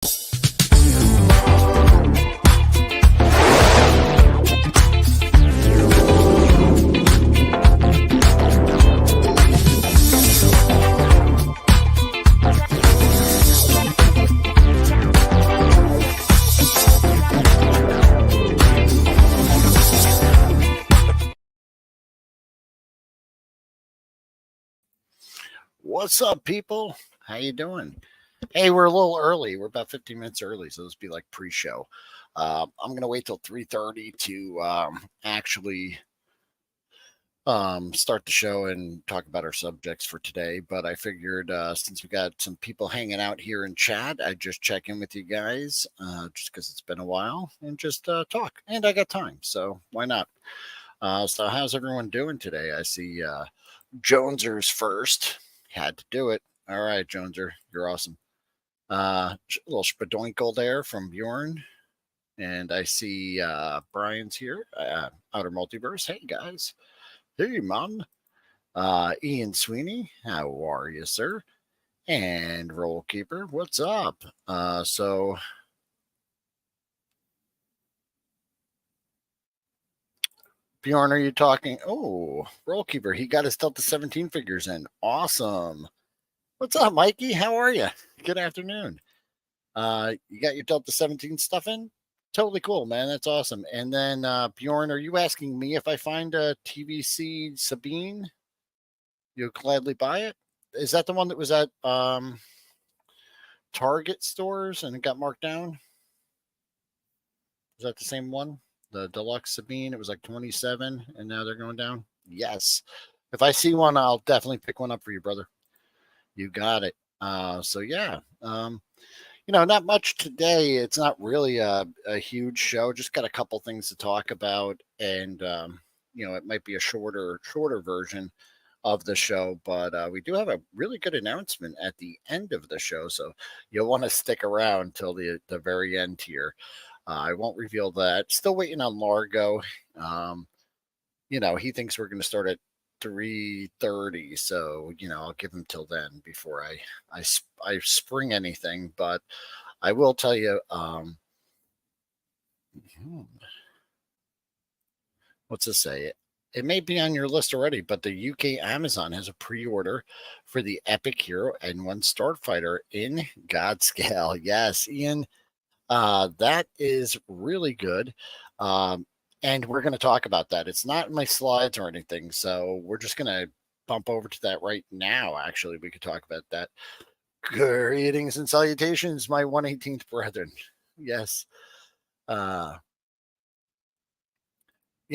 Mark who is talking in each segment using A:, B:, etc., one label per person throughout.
A: What's up, people? How you doing? Hey, we're a little early. We're about 15 minutes early, so this will be like pre-show. I'm gonna wait till 3:30 to actually start the show and talk about our subjects for today. But I figured since we got some people hanging out here in chat, I'd just check in with you guys just because it's been a while and just talk. And I got time, so why not? So how's everyone doing today? I see Joneser's first. Had to do it. All right, Joneser, you're awesome. A little spadoinkle there from Bjorn. And I see Brian's here, Outer Multiverse. Hey, guys. Hey, man. Ian Sweeney, how are you, sir? And Roll Keeper, what's up? So Bjorn, are you talking? Oh, Roll Keeper, he got his Delta 17 figures in. Awesome. What's up, Mikey? How are you? Good afternoon. You got your Delta 17 stuff in? Totally cool, man. That's awesome. And then Bjorn, are you asking me if I find a TVC Sabine? You'll gladly buy it? Is that the one that was at Target stores and it got marked down? Is that the same one? The deluxe Sabine, it was like 27 and now they're going down? Yes. If I see one, I'll definitely pick one up for you, brother. You got it. So yeah. Not much today. It's not really a huge show. Just got a couple things to talk about, and it might be a shorter version of the show, but we do have a really good announcement at the end of the show, so you'll want to stick around till the very end here. I won't reveal that. Still waiting on Largo. He thinks we're going to start at 3:30, so I'll give him till then before I spring anything. But I will tell you, what's this say? It may be on your list already, but the UK Amazon has a pre-order for the Epic Hero N-1 Starfighter in Godscale. Yes, Ian, that is really good. And we're going to talk about that. It's not in my slides or anything, so we're just going to bump over to that right now. Actually, we could talk about that. Greetings and salutations, my 118th brethren. Yes. You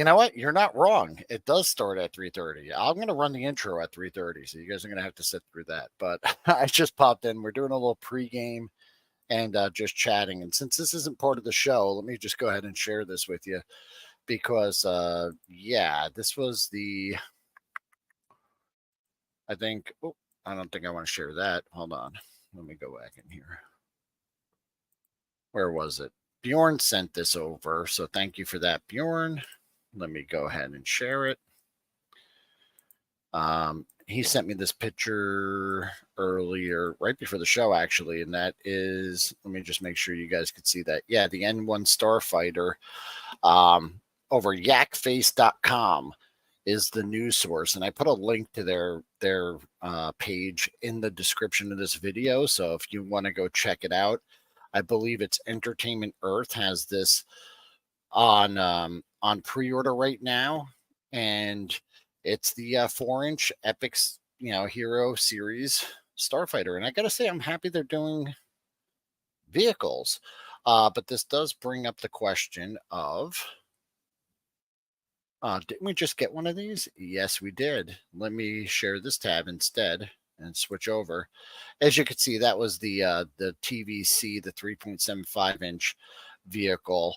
A: know what? You're not wrong. It does start at 3:30. I'm going to run the intro at 3:30, so you guys are going to have to sit through that. But I just popped in. We're doing a little pregame and just chatting. And since this isn't part of the show, let me just go ahead and share this with you. Because this was I don't think I want to share that. Hold on, let me go back in here. Where was it? Bjorn sent this over, so thank you for that, Bjorn. Let me go ahead and share it. He sent me this picture earlier, right before the show, actually, and that is, let me just make sure you guys could see that. Yeah, the N-1 Starfighter. Over yakface.com is the news source, and I put a link to their page in the description of this video. So if you want to go check it out, I believe it's Entertainment Earth has this on pre-order right now, and it's the 4-inch Epic Hero Series Starfighter. And I gotta say, I'm happy they're doing vehicles, but this does bring up the question of. Didn't we just get one of these? Yes, we did. Let me share this tab instead and switch over. As you can see, that was the TVC, the 3.75-inch vehicle.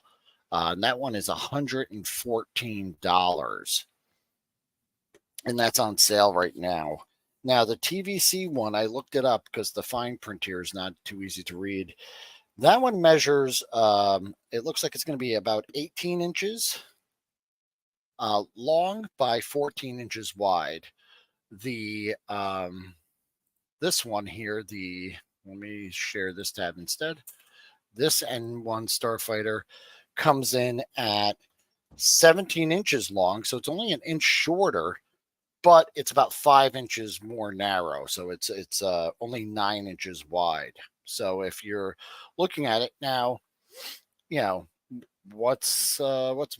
A: And that one is $114. And that's on sale right now. Now, the TVC one, I looked it up because the fine print here is not too easy to read. That one measures, it looks like it's going to be about 18 inches. Long by 14 inches wide. The this one here, let me share this tab instead. This N-1 Starfighter comes in at 17 inches long, so it's only an inch shorter, but it's about 5 inches more narrow. So it's only 9 inches wide. So if you're looking at it now, you know what's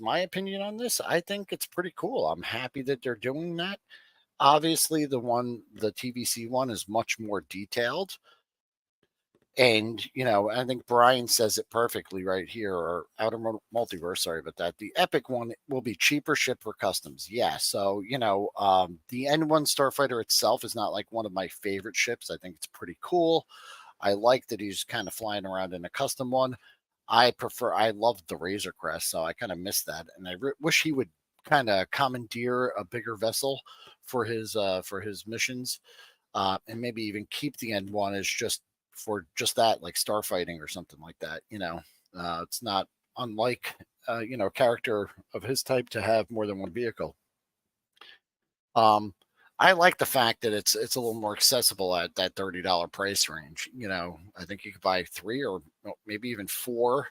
A: my opinion on this? I think it's pretty cool. I'm happy that they're doing that. Obviously, the TVC one is much more detailed. And, I think Brian says it perfectly right here, or Outer Multiverse, sorry about that. The Epic one will be cheaper ship for customs. Yeah. So, the N-1 Starfighter itself is not like one of my favorite ships. I think it's pretty cool. I like that he's kind of flying around in a custom one. I love the Razor Crest, so I kind of miss that. And I wish he would kind of commandeer a bigger vessel for his missions, and maybe even keep the N-1 as just that, like starfighting or something like that. It's not unlike character of his type to have more than one vehicle. Um, I like the fact that it's a little more accessible at that $30 price range. I think you could buy three or maybe even four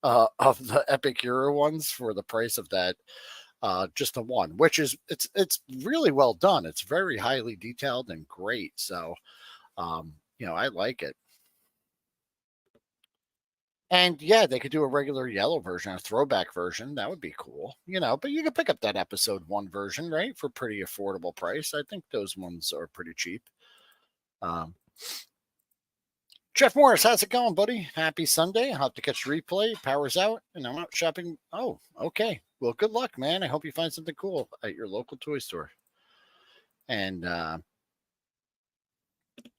A: of the Epic Euro ones for the price of that, just the one, which is it's really well done. It's very highly detailed and great. So I like it. And yeah, they could do a regular yellow version, a throwback version. That would be cool, but you could pick up that episode one version, right? For pretty affordable price. I think those ones are pretty cheap. Um, Jeff Morris, how's it going, buddy? Happy Sunday. I'll have to catch the replay. Power's out and I'm out shopping. Oh, okay. Well, good luck, man. I hope you find something cool at your local toy store. And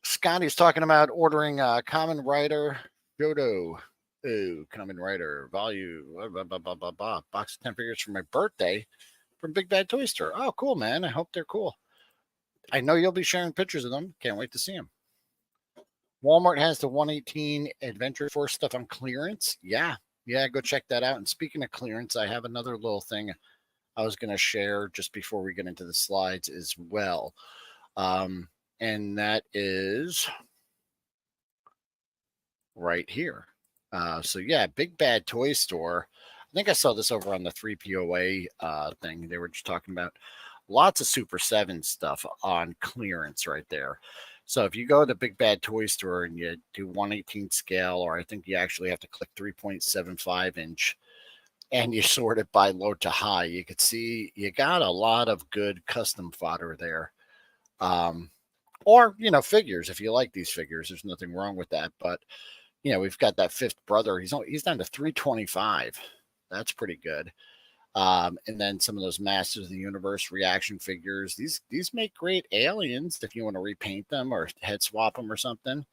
A: Scotty's talking about ordering Common Rider Jodo. Ooh, Common Rider, Volume, blah, blah, blah, blah, blah. Box of 10 figures for my birthday from Big Bad Toy Store. Oh, cool, man. I hope they're cool. I know you'll be sharing pictures of them. Can't wait to see them. Walmart has the 118 Adventure Force stuff on clearance. Yeah, go check that out. And speaking of clearance, I have another little thing I was going to share just before we get into the slides as well. And that is right here. So yeah, Big Bad Toy Store. I think I saw this over on the 3POA thing. They were just talking about lots of Super 7 stuff on clearance right there. So if you go to Big Bad Toy Store and you do 1/18 scale, or I think you actually have to click 3.75 inch, and you sort it by low to high, you could see you got a lot of good custom fodder there. Or, figures. If you like these figures, there's nothing wrong with that. But we've got that fifth brother. He's down to 325. That's pretty good. And then some of those Masters of the Universe reaction figures. These make great aliens if you want to repaint them or head swap them or something.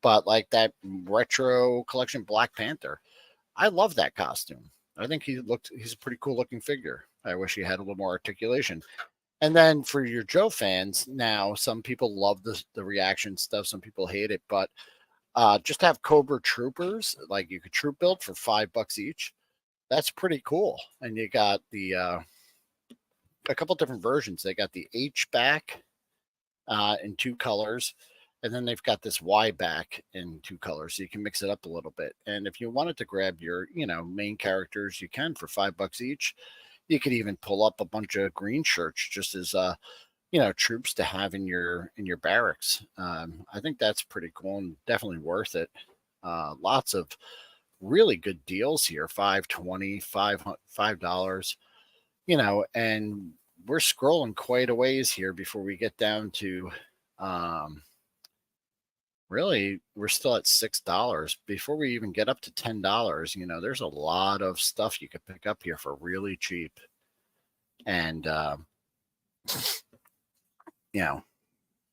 A: But like that retro collection Black Panther, I love that costume. I think he's a pretty cool looking figure. I wish he had a little more articulation. And then for your Joe fans, now some people love the reaction stuff, some people hate it, but just have Cobra Troopers, like you could troop build for $5 each. That's pretty cool. And you got the a couple different versions. They got the H back in two colors, and then they've got this Y back in two colors, so you can mix it up a little bit. And if you wanted to grab your main characters, you can for $5 each. You could even pull up a bunch of green shirts just as troops to have in your barracks. I think that's pretty cool and definitely worth it. Lots of really good deals here. $5.20, $5. And we're scrolling quite a ways here before we get down to really we're still at $6 before we even get up to $10. There's a lot of stuff you could pick up here for really cheap. And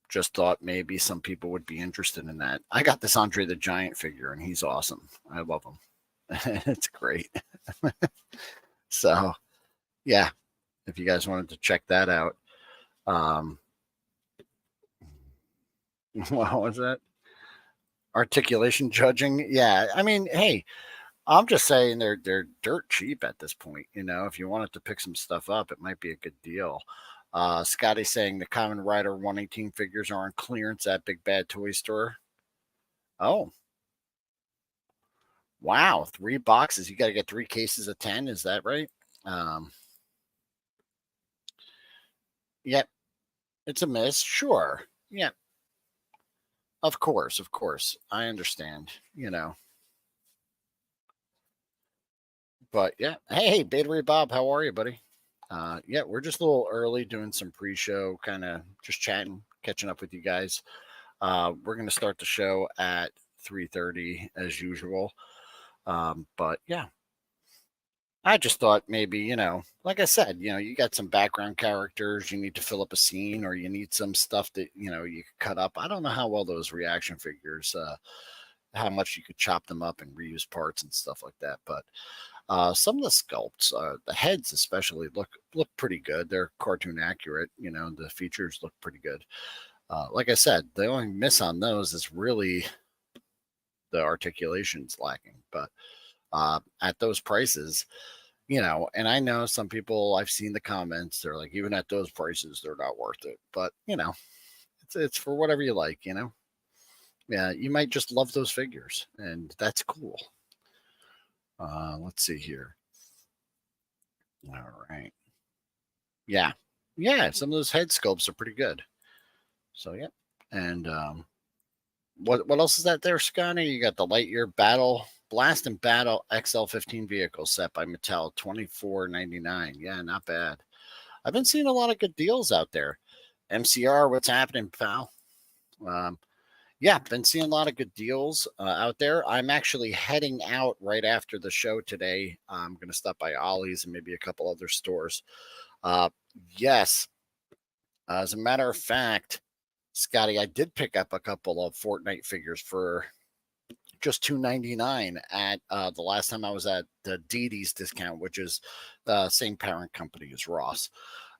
A: just thought maybe some people would be interested in that. I got this Andre the Giant figure and he's awesome. I love him. It's great. So yeah, if you guys wanted to check that out. What was that? Articulation judging. Yeah. I mean, hey, I'm just saying they're dirt cheap at this point. If you wanted to pick some stuff up, it might be a good deal. Scotty saying the Common Rider 118 figures are on clearance at Big Bad Toy Store. Oh, Wow, 3 boxes. You got to get 3 cases of 10. Is that right? Um, yep, it's a miss. Sure. Yeah, of course, of course. I understand. But yeah. Hey, Beta Bob, how are you, buddy? Yeah, we're just a little early doing some pre-show, kind of just chatting, catching up with you guys. We're gonna start the show at 3:30 as usual. But yeah, I just thought maybe, like I said, you got some background characters, you need to fill up a scene, or you need some stuff that, you could cut up. I don't know how well those reaction figures, how much you could chop them up and reuse parts and stuff like that. But some of the sculpts, the heads especially, look pretty good. They're cartoon accurate. The features look pretty good. Like I said, the only miss on those is really the articulation's lacking. But at those prices, and I know some people, I've seen the comments, they're like, even at those prices, they're not worth it. But it's for whatever you like. Yeah, you might just love those figures, and that's cool. Let's see here. All right. Yeah. Yeah, some of those head sculpts are pretty good. So yeah. And what else is that there, Scotty? You got the Lightyear Battle Blast and Battle XL15 vehicle set by Mattel, $24.99. Yeah, not bad. I've been seeing a lot of good deals out there. MCR, what's happening, pal? Um, yeah, been seeing a lot of good deals out there. I'm actually heading out right after the show today. I'm going to stop by Ollie's and maybe a couple other stores. Uh, yes, as a matter of fact, Scotty, I did pick up a couple of Fortnite figures for just $2.99 at the last time I was at the Didi's discount, which is the same parent company as Ross.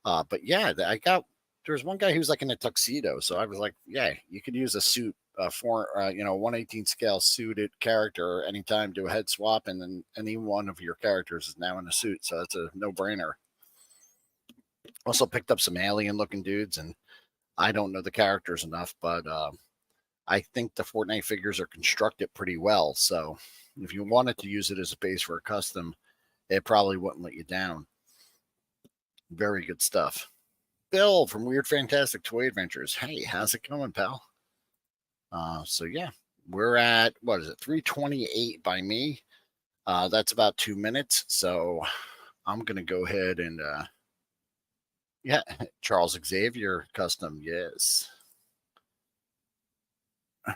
A: But yeah, there was one guy who was like in a tuxedo, so I was like, yeah, you could use a suit for 1/18 scale suited character anytime, do a head swap, and then any one of your characters is now in a suit, so that's a no brainer. Also picked up some alien looking dudes, and I don't know the characters enough, but I think the Fortnite figures are constructed pretty well. So if you wanted to use it as a base for a custom, it probably wouldn't let you down. Very good stuff. Bill from Weird Fantastic Toy Adventures. Hey, how's it going, pal? So yeah, we're at, what is it, 3:28 by me. That's about 2 minutes. So I'm gonna go ahead and yeah, Charles Xavier custom, yes.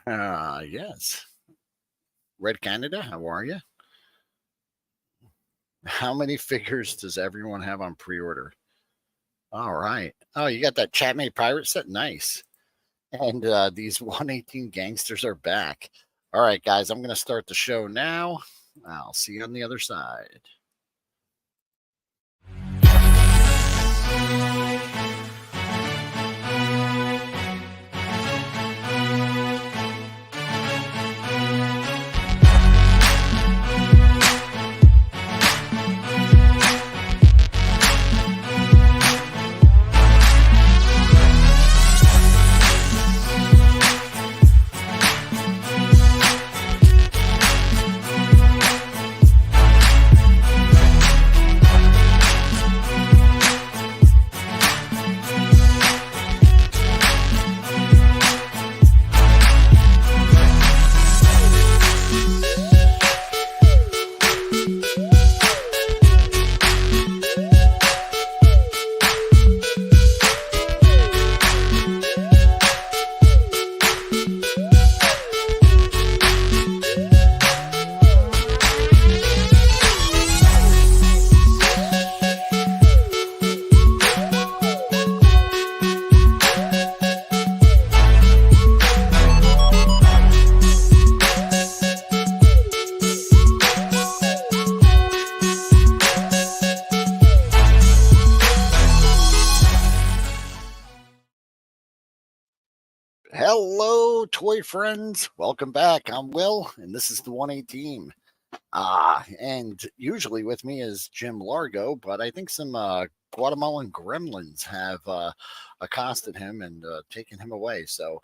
A: Yes. Red Canada, how are you? How many figures does everyone have on pre-order? All right. Oh, you got that Chatmate Pirate set? Nice. And these 118 gangsters are back. All right, guys, I'm going to start the show now. I'll see you on the other side. Hello, toy friends. Welcome back. I'm Will, and this is the 118. And usually with me is Jim Largo, but I think some Guatemalan gremlins have accosted him and taken him away. So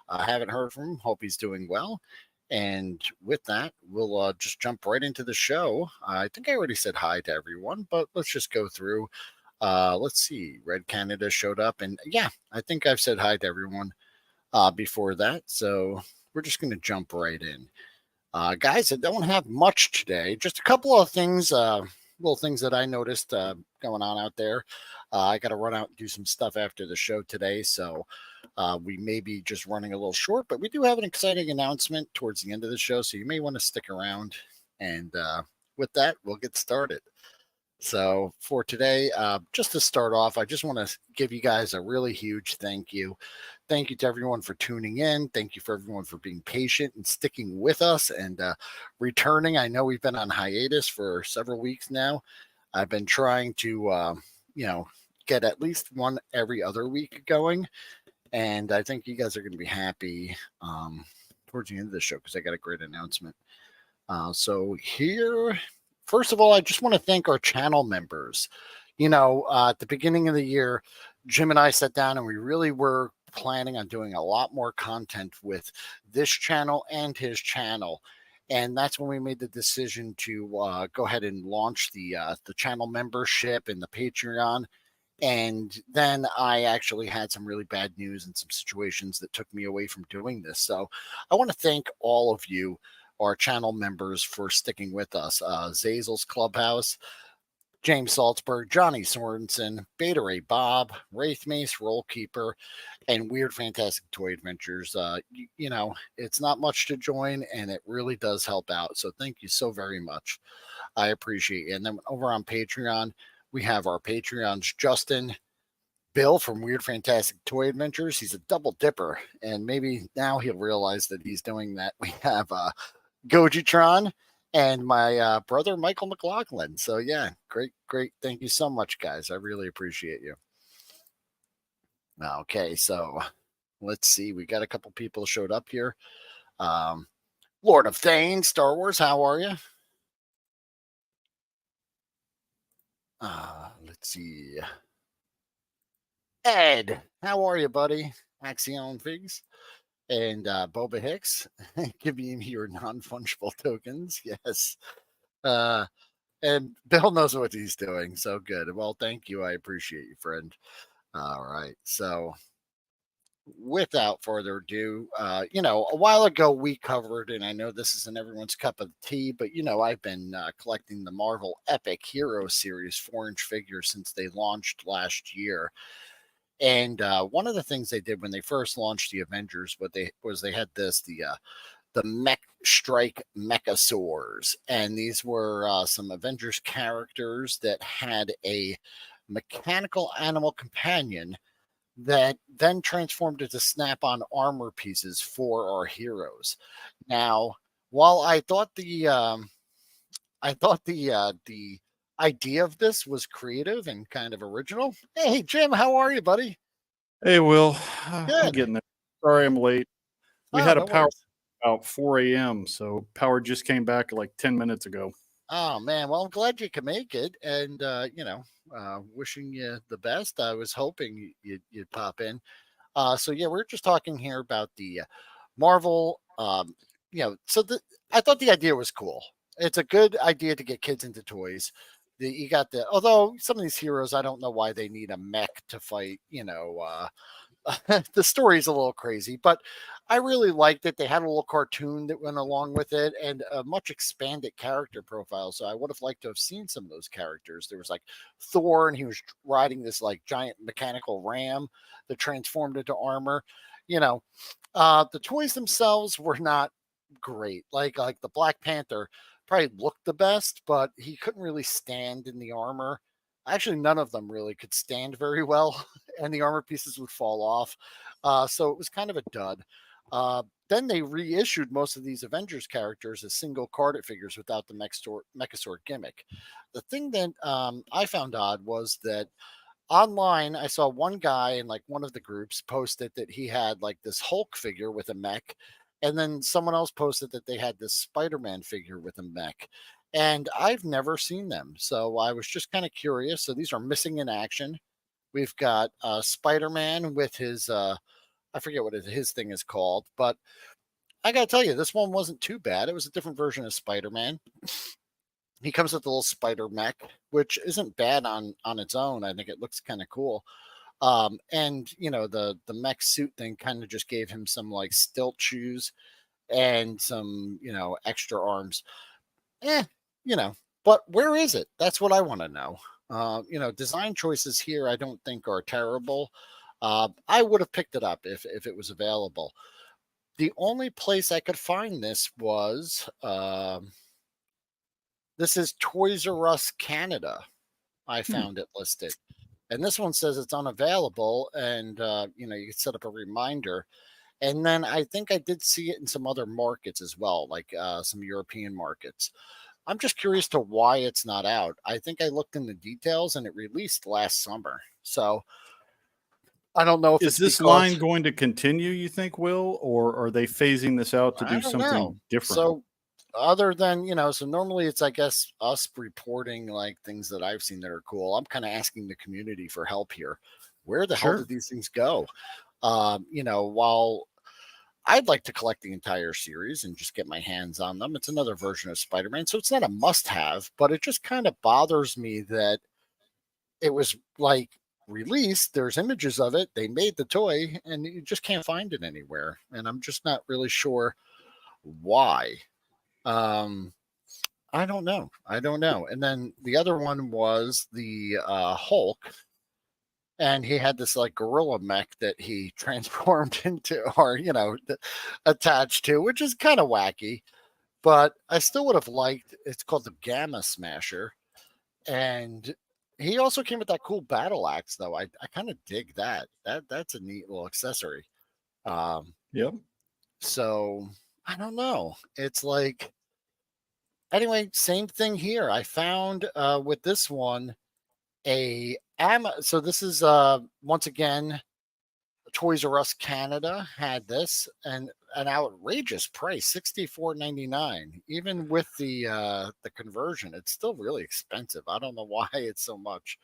A: I haven't heard from him. Hope he's doing well. And with that, we'll just jump right into the show. I think I already said hi to everyone, but let's just go through. Let's see. Red Canada showed up, and yeah, I think I've said hi to everyone before that. So we're just going to jump right in. Guys, I don't have much today. Just a couple of things, little things that I noticed going on out there. I got to run out and do some stuff after the show today, so we may be just running a little short, but we do have an exciting announcement towards the end of the show, so you may want to stick around. And with that, we'll get started. So for today, just to start off, I just want to give you guys a really huge thank you. Thank you to everyone for tuning in. Thank you for everyone for being patient and sticking with us and returning. I know we've been on hiatus for several weeks now. I've been trying to, you know, get at least one every other week going. And I think you guys are going to be happy towards the end of the show because I got a great announcement. So here, first of all, I just want to thank our channel members. At the beginning of the year, Jim and I sat down and we really were planning on doing a lot more content with this channel and his channel. And that's when we made the decision to go ahead and launch the channel membership and the Patreon. And then I actually had some really bad news and some situations that took me away from doing this. So I want to thank all of you, our channel members, for sticking with us. Zazel's Clubhouse, James Salzberg, Johnny Sorensen, Beta Ray Bob, Wraith Mace, Roll Keeper, and Weird Fantastic Toy Adventures. It's not much to join, and it really does help out. So thank you so very much. I appreciate it. And then over on Patreon, we have our Patreons, Justin, Bill from Weird Fantastic Toy Adventures. He's a double dipper, and maybe now he'll realize that he's doing that. We have Gojitron and my brother, Michael McLaughlin. So, yeah, great, great. Thank you so much, guys. I really appreciate you. Okay, so let's see. We got a couple people showed up here. Lord of Thane, Star Wars, how are you? Let's see. Ed, how are you, buddy? Axion Figs and Boba Hicks, giving me your non-fungible tokens. Yes. And Bill knows what he's doing. So good. Well, thank you. I appreciate you, friend. All right. So without further ado, a while ago we covered, and I know this isn't everyone's cup of tea, but I've been collecting the Marvel Epic Hero Series 4-inch figures since they launched last year. And one of the things they did when they first launched the Avengers, they had the Mech Strike Mechasaurs, and these were some Avengers characters that had a mechanical animal companion that then transformed into snap-on armor pieces for our heroes. Now, while I thought the idea of this was creative and kind of original. Hey, Jim, how are you, buddy?
B: Hey, Will. I'm
A: Good.
B: getting there. Sorry I'm late. We
A: Oh,
B: had a
A: no
B: power
A: worries.
B: about 4 a.m., so power just came back like 10 minutes ago.
A: Oh man, well I'm glad you can make it, and wishing you the best. I was hoping you'd pop in. So yeah, we're just talking here about the Marvel. I thought the idea was cool. It's a good idea to get kids into toys. Although some of these heroes, I don't know why they need a mech to fight. The story's a little crazy, but I really liked it. They had a little cartoon that went along with it and a much expanded character profile. So I would have liked to have seen some of those characters. There was like Thor, and he was riding this like giant mechanical ram that transformed into armor. The toys themselves were not great. Like the Black Panther probably looked the best, but he couldn't really stand in the armor. Actually, none of them really could stand very well, and the armor pieces would fall off. So it was kind of a dud. Then they reissued most of these Avengers characters as single carded figures without the Mechasaur gimmick. The thing that I found odd was that online I saw one guy in like one of the groups posted that he had like this Hulk figure with a mech, and then someone else posted that they had this Spider-Man figure with a mech, and I've never seen them, so I was just kind of curious. So these are missing in action. We've got Spider-Man with his I forget what his thing is called, but I gotta tell you, this one wasn't too bad. It was a different version of Spider-Man. He comes with the little spider mech, which isn't bad on its own. I think it looks kind of cool. And the mech suit thing kind of just gave him some like stilt shoes and some extra arms. Eh, you know, but where is it? That's what I want to know. Design choices here I don't think are terrible. I would have picked it up if it was available. The only place I could find this was this is Toys R Us Canada. I
B: Hmm.
A: found it listed. And this one says it's unavailable, and you can set up a reminder. And then I think I did see it in some other markets as well, like some European markets. I'm just curious to why it's not out. I think I looked in the details, and it released last summer. So I don't know if
B: Is
A: it's
B: this
A: because
B: line going to continue, you think, Will, or are they phasing this out to
A: I
B: do
A: don't know.
B: something different?
A: So other than so normally it's I guess us reporting like things that I've seen that are cool. I'm kind of asking the community for help here. Where the hell
B: Sure.
A: did these things go? While I'd like to collect the entire series and just get my hands on them, it's another version of Spider-Man, so it's not a must-have, but it just kind of bothers me that it was like released. There's images of it. They made the toy, and you just can't find it anywhere. And I'm just not really sure why. Um, I don't know. I don't know. And then the other one was the Hulk, and he had this like gorilla mech that he transformed into, or attached to, which is kind of wacky. But I still would have liked. It's called the Gamma Smasher, and he also came with that cool battle axe. Though I kind of dig that. That's a neat little accessory. Um,
B: Yep.
A: so I don't know. It's like anyway, same thing here. I found with this one so this is once again Toys R Us Canada had this and an outrageous price, $64.99. Even with the conversion, it's still really expensive. I don't know why it's so much.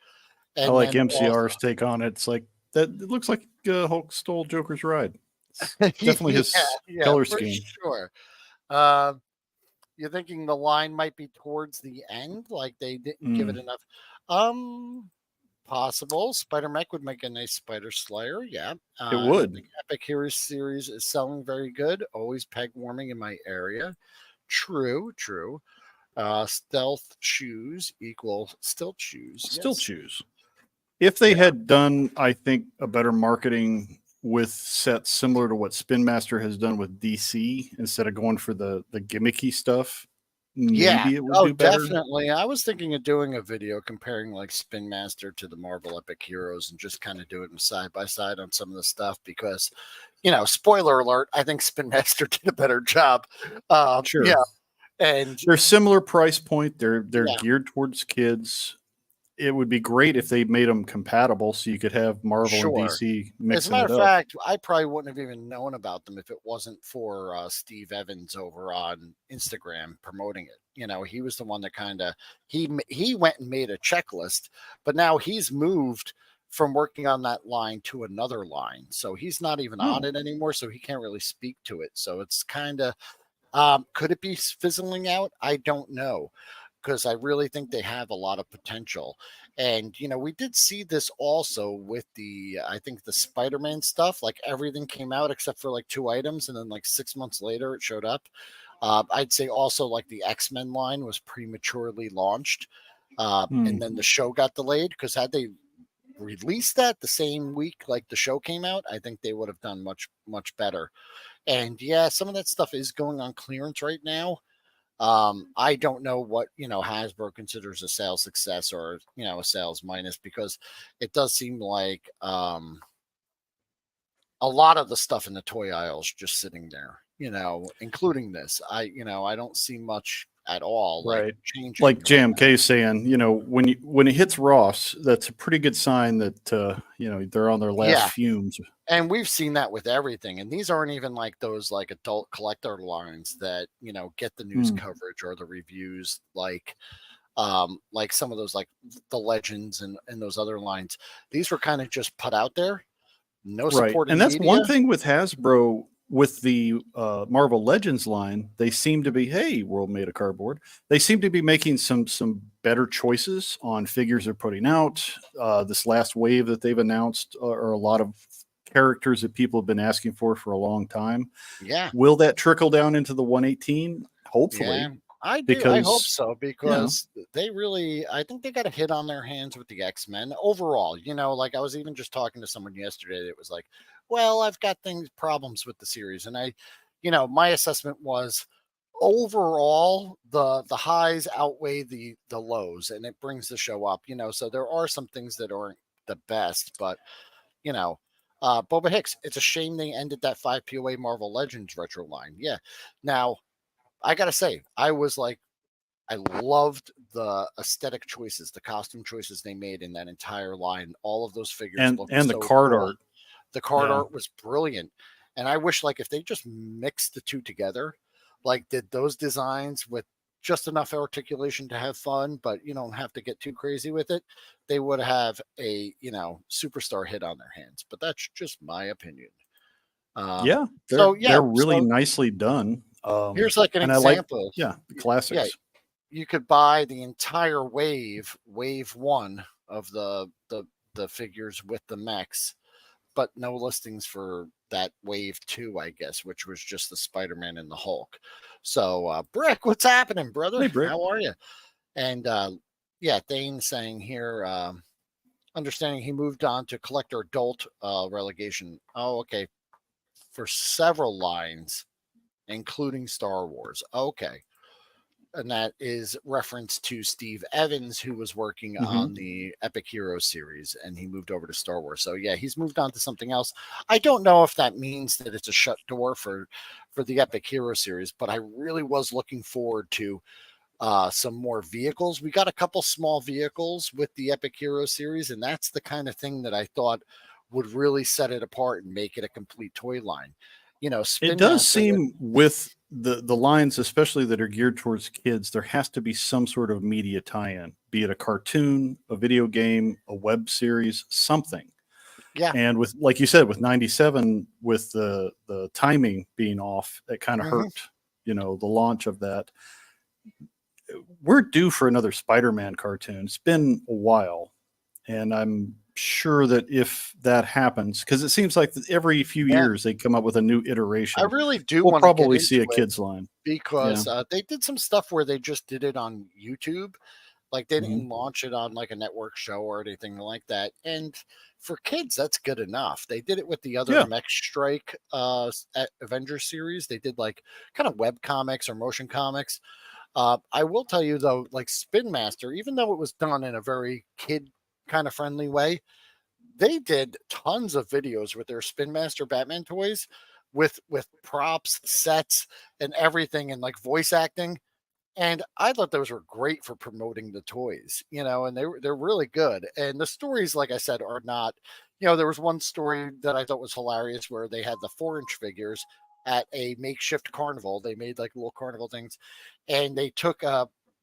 B: I
A: And
B: like
A: then also,
B: MCR's take on it. It's like that. It looks like Hulk stole Joker's ride. It's definitely
A: yeah,
B: his
A: yeah,
B: color
A: for
B: scheme.
A: sure. Uh, you're thinking the line might be towards the end, like they didn't give it
B: Mm,
A: enough. Possible. Spider Mech would make a nice Spider Slayer. Yeah.
B: it
A: I don't
B: would.
A: think Epic Heroes series is selling very good. Always peg warming in my area. True, true. Stealth shoes equal stilt shoes.
B: Still
A: Yes.
B: choose. If they
A: Yeah.
B: had done, I think, a better marketing with sets similar to what Spin Master has done with DC, instead of going for the gimmicky stuff,
A: Yeah.
B: maybe it would
A: Oh,
B: do better.
A: definitely. I was thinking of doing a video comparing like Spin Master to the Marvel Epic Heroes and just kind of doing them side by side on some of the stuff because, spoiler alert, I think Spin Master did a better job. Yeah.
B: Sure.
A: And
B: They're similar price point. They're
A: yeah,
B: geared towards kids. It would be great if they made them compatible so you could have Marvel and
A: sure.
B: DC
A: As a
B: mixing
A: matter
B: it
A: of
B: up.
A: fact, I probably wouldn't have even known about them if it wasn't for Steve Evans over on Instagram promoting it. He was the one that kind of he went and made a checklist, but now he's moved from working on that line to another line, so he's not even on
B: Oh,
A: it anymore. So he can't really speak to it. So it's kind of could it be fizzling out? I don't know because I really think they have a lot of potential. And we did see this also with I think the Spider-Man stuff. Like everything came out except for like two items, and then like 6 months later it showed up. I'd say also like the X-Men line was prematurely launched,
B: hmm.
A: and then the show got delayed because had they released that the same week like the show came out, I think they would have done much much better. And yeah, some of that stuff is going on clearance right now. I don't know what Hasbro considers a sales success or a sales minus because it does seem like a lot of the stuff in the toy aisles just sitting there, including this. I don't see much at all like
B: Right.
A: changing
B: Like
A: right
B: JMK saying, when it hits Ross, that's a pretty good sign that they're on their
A: now.
B: last
A: Yeah,
B: fumes.
A: and we've seen that with everything, and these aren't even like those like adult collector lines that get the news
B: Hmm.
A: coverage or the reviews like some of those like the legends and those other lines. These were kind of just put out there, no
B: Right.
A: support
B: And
A: in
B: that's
A: media.
B: one thing with Hasbro. with the Marvel Legends line, they seem to be, hey, world made of cardboard. They seem to be making some better choices on figures they're putting out. This last wave that they've announced are a lot of characters that people have been asking for a long time.
A: Yeah.
B: Will that trickle down into the 118?
A: Yeah,
B: Hopefully,
A: I do. I hope
B: because
A: so
B: yeah,
A: because they really, I think they got a hit on their hands with the X-Men overall. Like I was even just talking to someone yesterday that was like, well, I've got problems with the series. And my assessment was overall the highs outweigh the lows and it brings the show up. So there are some things that aren't the best, but you know, Boba Hicks, it's a shame they ended that 5 POA Marvel Legends retro line. Yeah. Now, I gotta say, I was like, I loved the aesthetic choices, the costume choices they made in that entire line. All of those figures looked
B: and the
A: so
B: card
A: cool.
B: art.
A: The card
B: Yeah,
A: art was brilliant. And I wish like if they just mixed the two together, like did those designs with just enough articulation to have fun, but you don't have to get too crazy with it, they would have a, superstar hit on their hands. But that's just my opinion. Um,
B: yeah,
A: so yeah,
B: they're really
A: so
B: nicely done.
A: here's like an
B: And I like,
A: example.
B: yeah, the
A: Yeah,
B: classics.
A: you could buy the entire wave one of the figures with the mechs, but no listings for that wave two, I guess, which was just the Spider-Man and the Hulk. So, Brick, what's happening, brother?
B: Hey, Brick.
A: How are you? And yeah, Thane saying here, understanding he moved on to collector adult relegation. Oh, okay, for several lines, including Star Wars. Okay, and that is reference to Steve Evans, who was working
B: Hmm.
A: on the Epic Hero series, and he moved over to Star Wars. So yeah, he's moved on to something else. I don't know if that means that it's a shut door for the Epic Hero series, but I really was looking forward to some more vehicles. We got a couple small vehicles with the Epic Hero series, and that's the kind of thing that I thought would really set it apart and make it a complete toy line.
B: It
A: Spin
B: does
A: Master.
B: seem with the lines, especially that are geared towards kids, there has to be some sort of media tie-in, be it a cartoon, a video game, a web series, something.
A: Yeah.
B: And with, like you said, with 97, with the timing being off, it kind of
A: Hmm.
B: hurt, the launch of that. We're due for another Spider-Man cartoon. It's been a while, and I'm sure that if that happens, because it seems like every few
A: Yeah.
B: years they come up with a new
A: I
B: iteration,
A: really do
B: we'll
A: want to get
B: probably see
A: into
B: a
A: it
B: kids line. Yeah.
A: because they did some stuff where they just did it on YouTube. Like they
B: Hmm.
A: didn't launch it on like a network show or anything like that. And for kids, that's good enough. They did it with the other
B: Yeah.
A: Mech Strike Avenger series. They did like kind of web comics or motion comics. I will tell you though, like Spin Master, even though it was done in a very kid kind of friendly way, they did tons of videos with their Spin Master Batman toys with props, sets, and everything, and like voice acting. And I thought those were great for promoting the toys, and they're really good. And the stories, like I said, are not, there was one story that I thought was hilarious where they had the 4-inch figures at a makeshift carnival. They made like little carnival things, and they took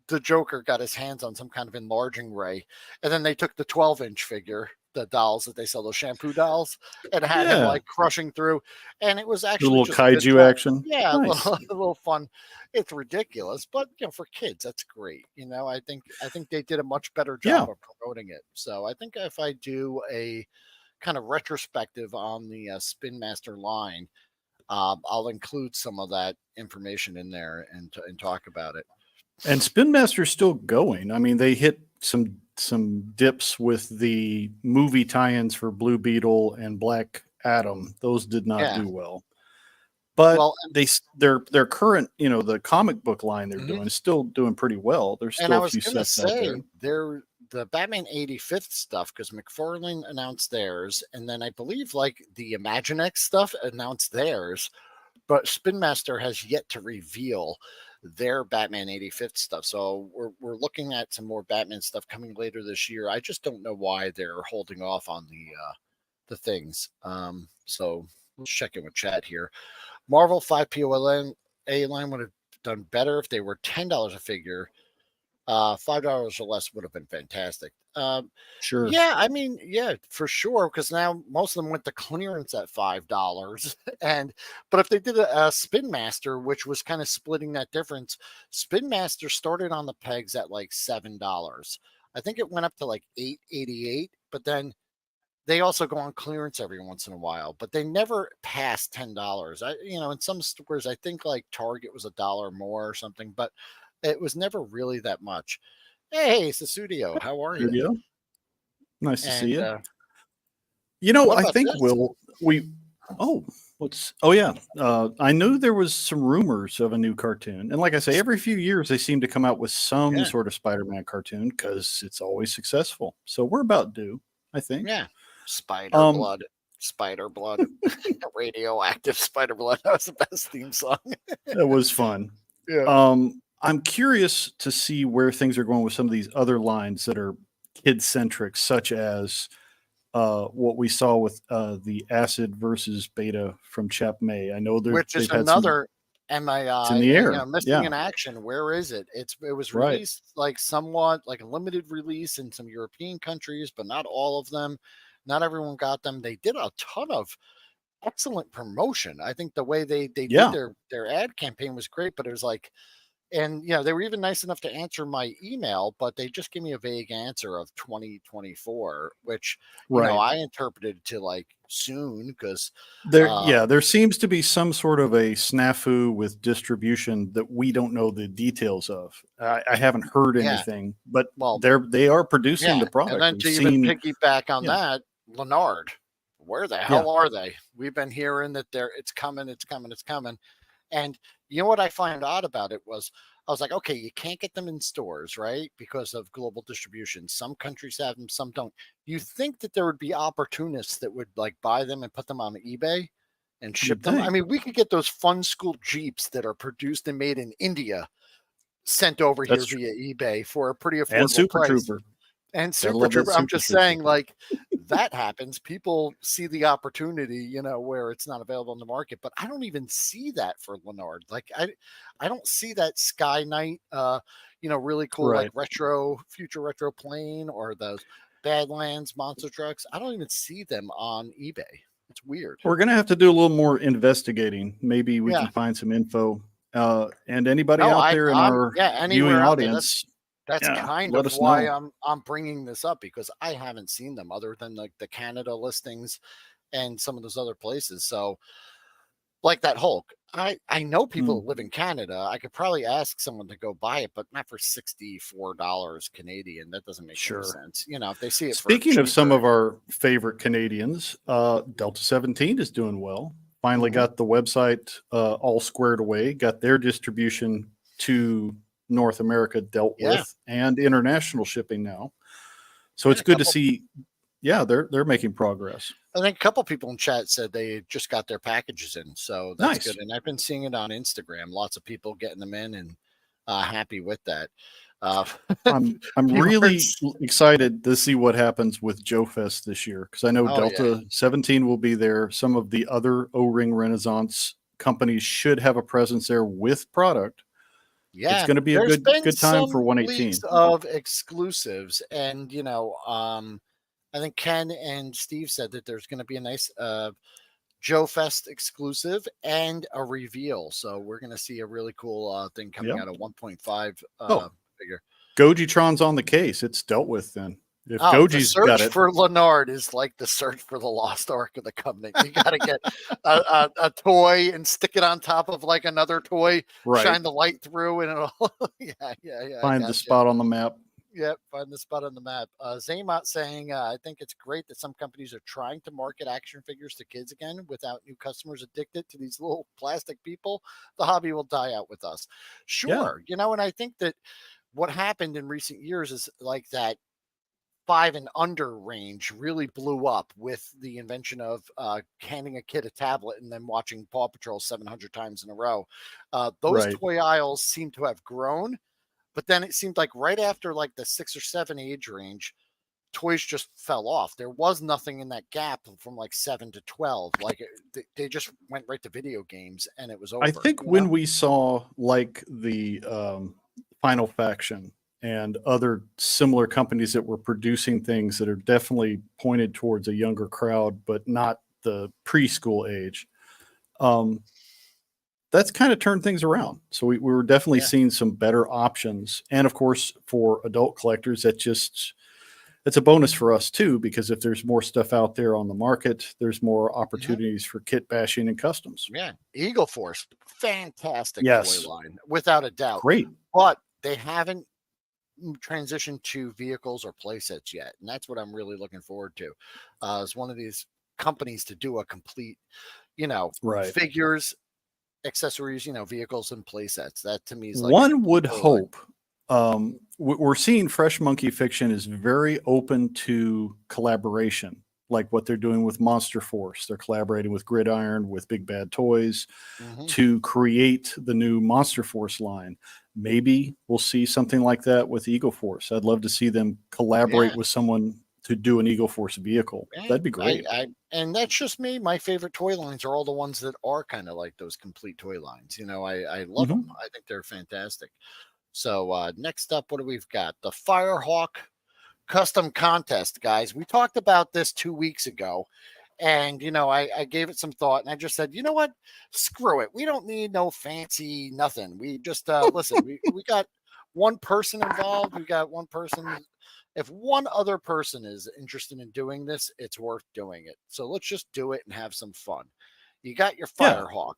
A: the Joker got his hands on some kind of enlarging ray, and then they took the 12-inch figure, the dolls that they sell, those shampoo dolls, and had him
B: Yeah.
A: like crushing through, and it was
B: The
A: actually
B: little
A: just a good
B: kaiju
A: time.
B: action.
A: Yeah, a
B: Nice.
A: little, a little fun. It's ridiculous, but for kids, that's great. I think they did a much better
B: Yeah.
A: job of promoting it. So I think if I do a kind of retrospective on the Spin Master line, I'll include some of that information in there and talk about it.
B: And Spin Master's still going. I mean, they hit some dips with the movie tie-ins for Blue Beetle and Black Adam. Those did not
A: Yeah.
B: do well. But
A: Well,
B: their current, the comic book line they're
A: mhm.
B: doing is still doing pretty well. There's
A: And
B: still
A: I
B: a
A: was
B: few
A: gonna
B: sets out there.
A: say the Batman 85th stuff because McFarlane announced theirs, and then I believe like the Imaginext stuff announced theirs, but Spin Master has yet to reveal their Batman 85th stuff. So we're looking at some more Batman stuff coming later this year. I just don't know why they're holding off on the things. So let's check in with chat here. Marvel 5 POLA line would have done better if they were $10 a figure $5 or less would have been fantastic.
B: Sure.
A: Yeah, I mean, yeah, for sure. Because now most of them went to clearance at $5, and but if they did a Spin Master, which was kind of splitting that difference, Spin Master started on the pegs at like $7. I think it went up to like 8.88, but then they also go on clearance every once in a while, but they never pass $10. In some stores, I think like Target was $1 more or something, but it was never really that much. Hey, Susudio, how are you?
B: Studio. Nice to see
A: And
B: you.
A: what
B: I
A: about
B: think
A: this?
B: oh, oh yeah. I knew there was some rumors of a new cartoon. And like I say, every few years they seem to come out with some
A: Yeah,
B: sort of Spider-Man cartoon because it's always successful. So we're about due, I think.
A: yeah. Spider
B: Um,
A: blood, spider blood, radioactive spider blood. That was the best theme song.
B: that was fun.
A: Yeah.
B: I'm curious to see where things are going with some of these other lines that are kid centric, such as what we saw with the acid versus beta from Chap May. I know
A: Which is
B: they've had some.
A: another
B: It's in
A: MAI,
B: the air.
A: missing
B: Yeah,
A: in action. Where is it? It was
B: right.
A: released like somewhat like a limited release in some European countries, but not all of them. Not everyone got them. They did a ton of excellent promotion. I think the way they did
B: Yeah,
A: their ad campaign was great, but it was like, and they were even nice enough to answer my email, but they just gave me a vague answer of 2024, which
B: right.
A: I interpreted to like soon because
B: Yeah, there seems to be some sort of a snafu with distribution that we don't know the details of. I haven't heard
A: yeah,
B: anything, but
A: well,
B: they are producing
A: yeah,
B: the
A: and
B: product.
A: then
B: We've
A: to even
B: seen,
A: piggyback on
B: yeah,
A: that, Leonard, where the
B: yeah,
A: hell are they? We've been hearing that it's coming, it's coming, it's coming. And you know what I find odd about it was I was like, okay, you can't get them in stores, right? Because of global distribution. Some countries have them, some don't. You think that there would be opportunists that would like buy them and put them on eBay and ship
B: you'd
A: them? I
B: think.
A: mean, we could get those fun school Jeeps that are produced and made in India sent over here
B: That's true.
A: via eBay for a pretty
B: And
A: affordable
B: Super
A: price.
B: Trooper.
A: And
B: Gotta
A: Super
B: love that
A: Trooper, I'm
B: Super
A: just
B: Trooper.
A: saying, like that happens. People see the opportunity, where it's not available in the market. But I don't even see that for Leonard. Like I don't see that Sky Knight, really cool like
B: Right.
A: future retro plane or those Badlands monster trucks. I don't even see them on eBay. It's weird.
B: We're gonna have to do a little more investigating. Maybe we
A: Yeah.
B: can find some info. And anybody
A: No,
B: out there in
A: I'm
B: our
A: yeah.
B: viewing
A: Anywhere out there. That's
B: audience,
A: that's
B: yeah,
A: kind
B: let
A: of
B: us
A: why
B: know.
A: I'm bringing this up because I haven't seen them other than like the Canada listings and some of those other places. So, like that Hulk, I know people that live
B: Mhm.
A: in Canada. I could probably ask someone to go buy it, but not for $64 Canadian. That doesn't make any
B: Sure.
A: sense. If they see it for
B: Speaking of some
A: cheaper.
B: of our favorite Canadians, Delta 17 is doing well. Finally
A: Mhm.
B: got the website all squared away, got their distribution to North America dealt
A: Yeah,
B: with and international shipping now. So
A: yeah,
B: it's
A: a
B: good to
A: couple.
B: see. Yeah, they're making progress.
A: I think a couple people in chat said they just got their packages in, so that's good.
B: Nice.
A: And I've been seeing it on Instagram. Lots of people getting them in and happy with that. Uh,
B: I'm really
A: viewers,
B: excited to see what happens with Joe Fest this year because I know
A: oh yeah,
B: Delta 17 will be there. Some of the other O-ring Renaissance companies should have a presence there with product. It's
A: yeah.
B: going to be a
A: There's been
B: good time for
A: some leaks
B: 118.
A: of exclusives, and I think Ken and Steve said that there's going to be a nice Joe Fest exclusive and a reveal. So we're going to see a really cool thing coming
B: Yeah.
A: out of 1.5
B: Oh,
A: figure.
B: Gojitron's on the case. It's dealt with then. If
A: Oh, the
B: Goji's got
A: search
B: it,
A: for Leonard is like the search for the lost Ark of the Covenant. You got to get a toy and stick it on top of like another toy,
B: right,
A: shine the light through, and it'll. Yeah, yeah, yeah. I
B: find the
A: got you.
B: spot on the map.
A: Yep, find the spot on the map. Zaymot saying, I think it's great that some companies are trying to market action figures to kids again without new customers addicted to these little plastic people. The hobby will die out with us.
B: Yeah,
A: Sure. And I think that what happened in recent years is like that 5 and under range really blew up with the invention of handing a kid a tablet and then watching Paw Patrol 700 times in a row. Those
B: right.
A: toy aisles seem to have grown, but then it seemed like right after like the 6 or 7 age range, toys just fell off. There was nothing in that gap from like 7 to 12. Like they just went right to video games and it was
B: I
A: over.
B: think when we saw like the Final Faction and other similar companies that were producing things that are definitely pointed towards a younger crowd, but not the preschool age. Um, that's kind of turned things around. So we were definitely
A: Yeah.
B: seeing some better options. And of course, for adult collectors, it's a bonus for us too, because if there's more stuff out there on the market, there's more
A: Mhm.
B: opportunities for kit bashing and customs.
A: Yeah. Eagle Force, fantastic toy
B: Yes,
A: line, without a doubt.
B: great.
A: But they haven't transition to vehicles or play sets yet, and that's what I'm really looking forward to. As one of these companies to do a complete,
B: Right.
A: figures, accessories, vehicles and play sets. That to me is like a
B: One
A: complete
B: would
A: toy line.
B: hope. We're seeing Fresh Monkey Fiction is very open to collaboration, like what they're doing with Monster Force. They're collaborating with Gridiron, with Big Bad Toys
A: Hmm.
B: to create the new Monster Force line. Maybe we'll see something like that with Eagle Force. I'd love to see them collaborate
A: Yeah,
B: with someone to do an Eagle Force vehicle.
A: yeah.
B: That'd be great.
A: And that's just me. My favorite toy lines are all the ones that are kind of like those complete toy lines. I love them.
B: Hmm.
A: I think they're fantastic. So next up, what do we've got? The Firehawk custom contest, guys. We talked about this 2 weeks ago. And I gave it some thought, and I just said, you know what? Screw it. We don't need no fancy nothing. We just listen. We got one person involved. We got one person. If one other person is interested in doing this, it's worth doing it. So let's just do it and have some fun. You got your
B: Yeah.
A: Firehawk.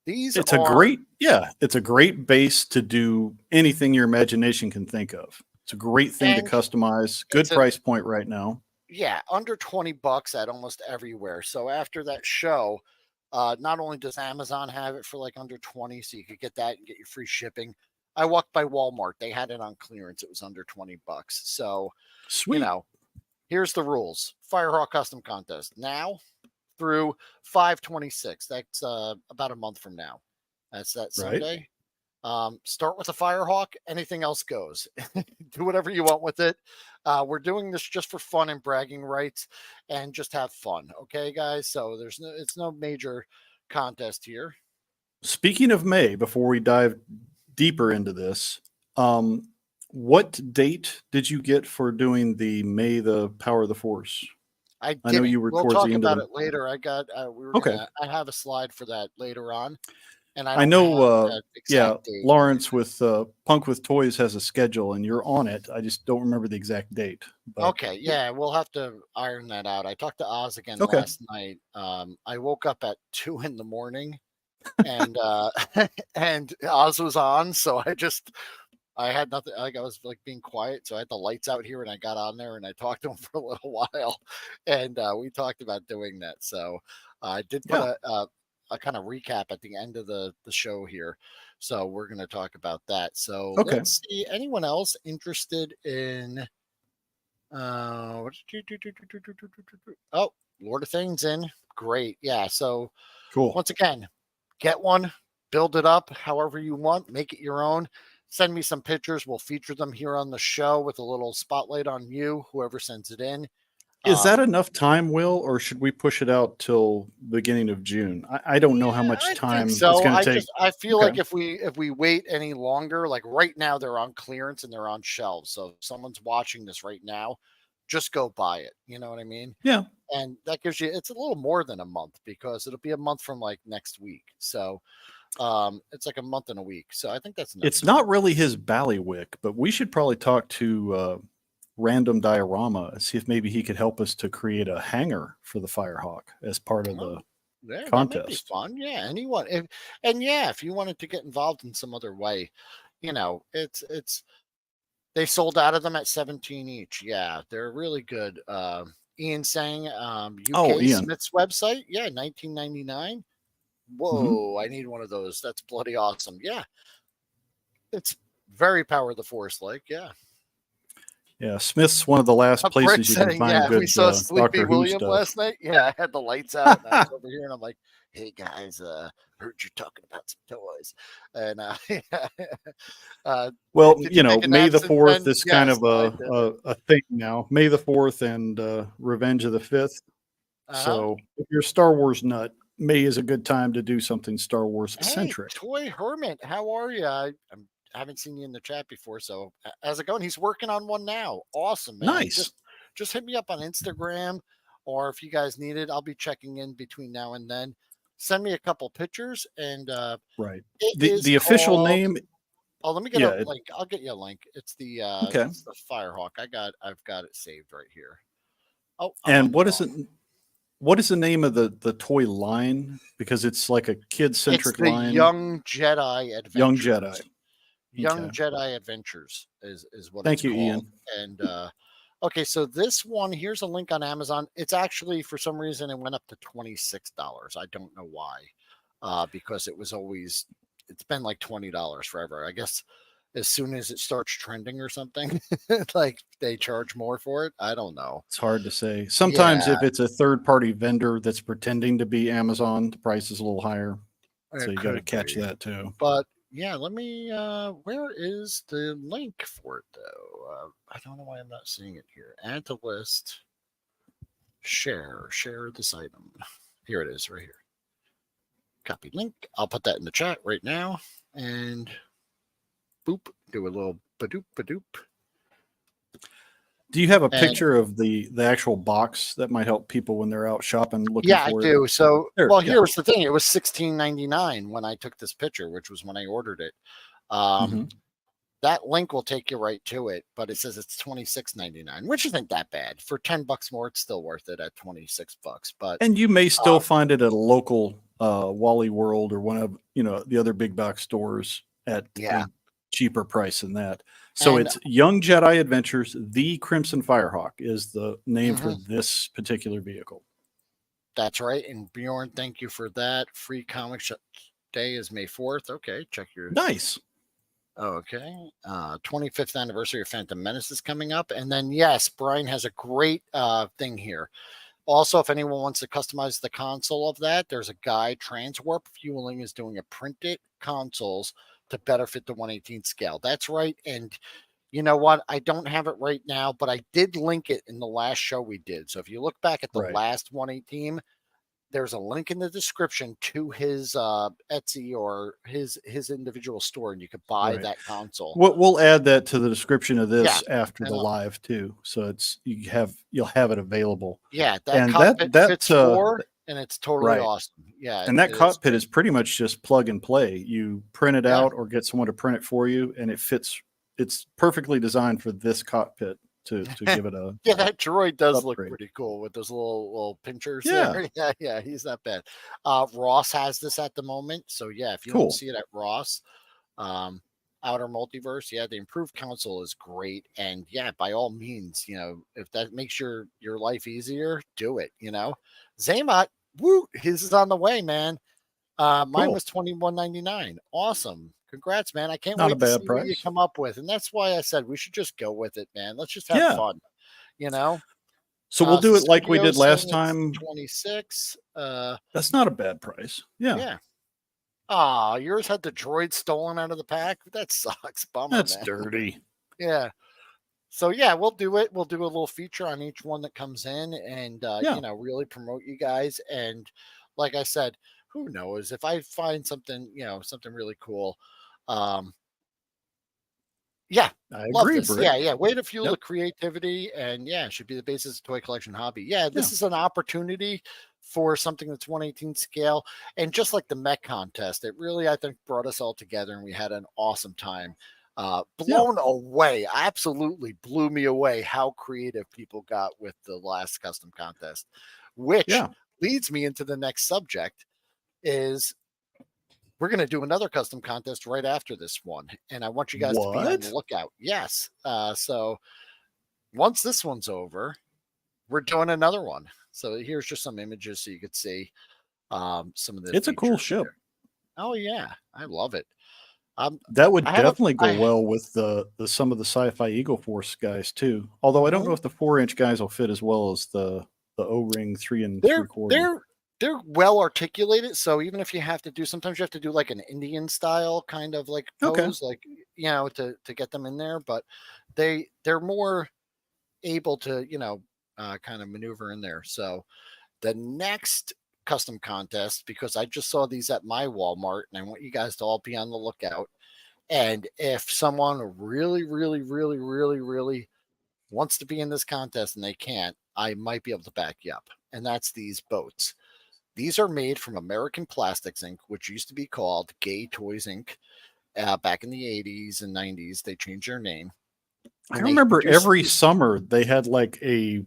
A: These
B: It's a
A: are
B: great, yeah, it's a great base to do anything your imagination can think of. It's a great thing to
A: and
B: customize. Good
A: it's a
B: price point right now.
A: yeah, under 20 bucks at almost everywhere. So after that show, not only does Amazon have it for like under 20, so you could get that and get your free shipping. I walked by Walmart, they had it on clearance. It was under 20 bucks. So, you
B: Sweet,
A: know, here's the rules. Firehawk custom contest now through 5/26. That's about a month from now. That's that
B: right?
A: Sunday. Start with a Firehawk. Anything else goes. Do whatever you want with it. We're doing this just for fun and bragging rights, and just have fun. Okay, guys. So it's no major contest here.
B: Speaking of May, before we dive deeper into this, um, what date did you get for doing the May the Power of the Force?
A: I
B: I know
A: didn't.
B: you were
A: We'll
B: towards the
A: talk
B: end of
A: about
B: the.
A: it later. I got. We were
B: Okay.
A: gonna. I have a slide for that later on, and I
B: I
A: don't have
B: know,
A: an
B: yeah,
A: exact date.
B: Lawrence with Punk with Toys has a schedule and you're on it. I just don't remember the exact date. But
A: Okay, yeah, we'll have to iron that out. I talked to Oz again
B: okay.
A: last night. I woke up at 2 in the morning, and and Oz was on, so I had nothing. Like I was like being quiet, so I had the lights out here, and I got on there and I talked to him for a little while, and we talked about doing that. So I did put
B: Yeah.
A: a kind of recap at the end of the show here, so we're going to talk about that. So
B: Okay.
A: let's see, anyone else interested in oh, Lord of Things in. Great. Yeah. So
B: Cool.
A: once again, get one, build it up however you want, make it your own. Send me some pictures. We'll feature them here on the show with a little spotlight on you, whoever sends it in.
B: Is
A: Um,
B: that enough time, Will, or should we push it out till beginning of June? I don't know how
A: yeah,
B: much
A: I think
B: time it's
A: so.
B: going to take.
A: I feel
B: Okay.
A: like if we wait any longer, like right now they're on clearance and they're on shelves. So if someone's watching this right now, just go buy it. You know what I mean?
B: Yeah.
A: And that gives you it's a little more than a month because it'll be a month from like next week. So it's like a month and a week. So I think that's enough
B: It's
A: time.
B: not really his ballywick, but we should probably talk to Random Diorama and see if maybe he could help us to create a hanger for the Firehawk as part of
A: Oh,
B: the
A: yeah, that might be
B: contest.
A: fun. Yeah, anyone and yeah, if you wanted to get involved in some other way, it's they sold out of them at 17 each. Yeah, they're really good. Ian saying
B: Oh,
A: UK
B: Ian.
A: Smith's website, yeah, 1999.
B: Hmm.
A: Whoa, I need one of those. That's bloody awesome. Yeah, it's very Power of the Force like, yeah.
B: Yeah, Smith's one of the last
A: A Brick
B: places you can
A: saying,
B: find
A: yeah, we
B: good
A: saw Sleepy
B: Doctor Who
A: William
B: stuff.
A: last night. Yeah, I had the lights out and I was over here and I'm like, hey guys, heard you talking about some toys. And
B: Well,
A: did you take a
B: May
A: nap
B: the
A: since
B: 4th
A: then?
B: is kind
A: Yes,
B: of
A: I did.
B: a thing now. May the 4th and Revenge of the 5th.
A: Uh-huh.
B: So if you're a Star Wars nut, May is a good time to do something Star Wars
A: Hey,
B: centric.
A: Toy Hermit, how are you? haven't seen you in the chat before. So how's it going? He's working on one now. Awesome, man.
B: Nice.
A: Just hit me up on Instagram, or if you guys need it, I'll be checking in between now and then. Send me a couple pictures, and
B: Right.
A: it is
B: The official
A: called.
B: name,
A: Oh, let me get
B: yeah.
A: a link. I'll get you a link.
B: Okay.
A: It's the Firehawk. I've got it saved right here. Oh, I'm on
B: And
A: the wrong.
B: what is the name of the toy line? Because it's like a kid
A: It's
B: centric
A: the
B: line.
A: Young Jedi
B: Young Jedi.
A: Adventures.
B: Okay.
A: Young Jedi Adventures is what
B: Thank
A: it's
B: you,
A: called.
B: Ian.
A: And okay, so this one, here's a link on Amazon. It's actually, for some reason, it went up to $26. I don't know why. Because it's been like $20 forever. I guess as soon as it starts trending or something, like they charge more for it. I don't know.
B: It's hard to say. Sometimes
A: Yeah,
B: if it's a third party vendor that's pretending to be Amazon, the price is a little higher. So
A: it
B: you got to
A: could
B: catch
A: be.
B: that too.
A: But yeah, let me. Where is the link for it though? I don't know why I'm not seeing it here. Add to list. Share this item. Here it is, right here. Copy link. I'll put that in the chat right now, and boop. Do a little badoop badoop.
B: Do you have a
A: And
B: picture of the actual box that might help people when they're out shopping looking
A: yeah, I
B: for it?
A: do. So,
B: There,
A: well,
B: yeah.
A: here's the thing. It was $16.99 when I took this picture, which was when I ordered it.
B: Mhm.
A: That link will take you right to it, but it says it's $26.99, which isn't that bad. For $10 more, it's still worth it at $26. But
B: And you may
A: uh,
B: still find it at a local Wally World or one of the other big box stores at
A: yeah,
B: a cheaper price than that. So
A: and
B: it's Young Jedi Adventures. The Crimson Firehawk is the name for
A: mhm,
B: this particular vehicle.
A: that's right. And Bjorn, thank you for that. Free comic day is May 4th. Okay, check your.
B: Nice.
A: Okay. 25th anniversary of Phantom Menace is coming up. And then, yes, Brian has a great thing here. Also, if anyone wants to customize the console of that, there's a guy, Transwarp Fueling is doing a printed consoles to better fit the 1/18 scale. That's right. And you know what? I don't have it right now, but I did link it in the last show we did. So if you look back at the
B: Right.
A: last 1/18, there's a link in the description to his Etsy or his individual store, and you could buy
B: Right.
A: that console.
B: We'll add that to the description of
A: Yeah,
B: this after the
A: and
B: live too. So you'll have it available.
A: yeah, that
B: And
A: cockpit fits four, and it's totally
B: right.
A: awesome. Yeah,
B: And that
A: it is
B: cockpit
A: great.
B: is pretty much just plug and play. You print it
A: Yeah,
B: out or get someone to print it for you, and it fits. It's perfectly designed for this cockpit to give it a
A: yeah, that droid does look
B: upgrade.
A: pretty cool with those little pinchers
B: Yeah,
A: there. Yeah, yeah, he's not bad. Ross has this at the moment, so yeah, if you don't
B: cool.
A: see it at Ross, um, Outer Multiverse, yeah, the improved console is great, and yeah, by all means, if that makes your life easier, do it. Zaymot, woo, his is on the way, man. Mine
B: Cool.
A: was $21.99. Awesome. Congrats, man. I can't
B: Not a
A: wait to
B: bad
A: see what you
B: price.
A: come up with. And that's why I said we should just go with it, man. Let's just have
B: Yeah.
A: fun, you know?
B: So we'll do it like we did
A: Studio's saying
B: last
A: it's
B: time.
A: 26.
B: That's not a bad price. Yeah.
A: Yeah. Ah, yours had the droid stolen out of the pack. That sucks. Bummer,
B: That's
A: man.
B: dirty.
A: Yeah. So yeah, we'll do it. We'll do a little feature on each one that comes in, and
B: Yeah.
A: really promote you guys. And like I said, who knows if I find something, something really cool. Um, yeah,
B: I
A: love
B: agree,
A: this. Yeah,
B: Brick.
A: yeah. Way to fuel
B: Yep.
A: the creativity, and yeah, should be the basis of toy collection hobby. Yeah,
B: Yeah.
A: this is an opportunity for something that's 1/18 scale, and just like the mech contest, it really I think brought us all together, and we had an awesome time.
B: Yeah.
A: Blown away, absolutely blew me away how creative people got with the last custom contest, which
B: Yeah.
A: leads me into the next subject. Is we're going to do another custom contest right after this one, and I want you guys to be on the
B: What?
A: lookout. Yes. So once this one's over, we're doing another one. So here's just some images so you could see some of the
B: It's a cool
A: features
B: ship.
A: here. Oh yeah, I love it.
B: That would
A: I have a
B: definitely go
A: I
B: well with the some of the sci-fi Eagle Force guys too. Although I don't know
A: mhm.
B: if the 4-inch guys will fit as well as the O-ring 3 and
A: they're
B: 3/4.
A: they're they're well articulated. So even if you have to do, sometimes you have to do like an Indian style kind of like
B: Okay.
A: pose, like to get them in there. But they're more able to kind of maneuver in there. So the next custom contest, because I just saw these at my Walmart and I want you guys to all be on the lookout, And if someone really, really, really, really, really wants to be in this contest and they can't, I might be able to back you up. And that's these boats. These are made from American Plastics Inc., which used to be called Gay Toys Inc. Back in the 80s and 90s. They changed their name.
B: I
A: And they
B: remember
A: produce
B: every
A: these.
B: summer they had like a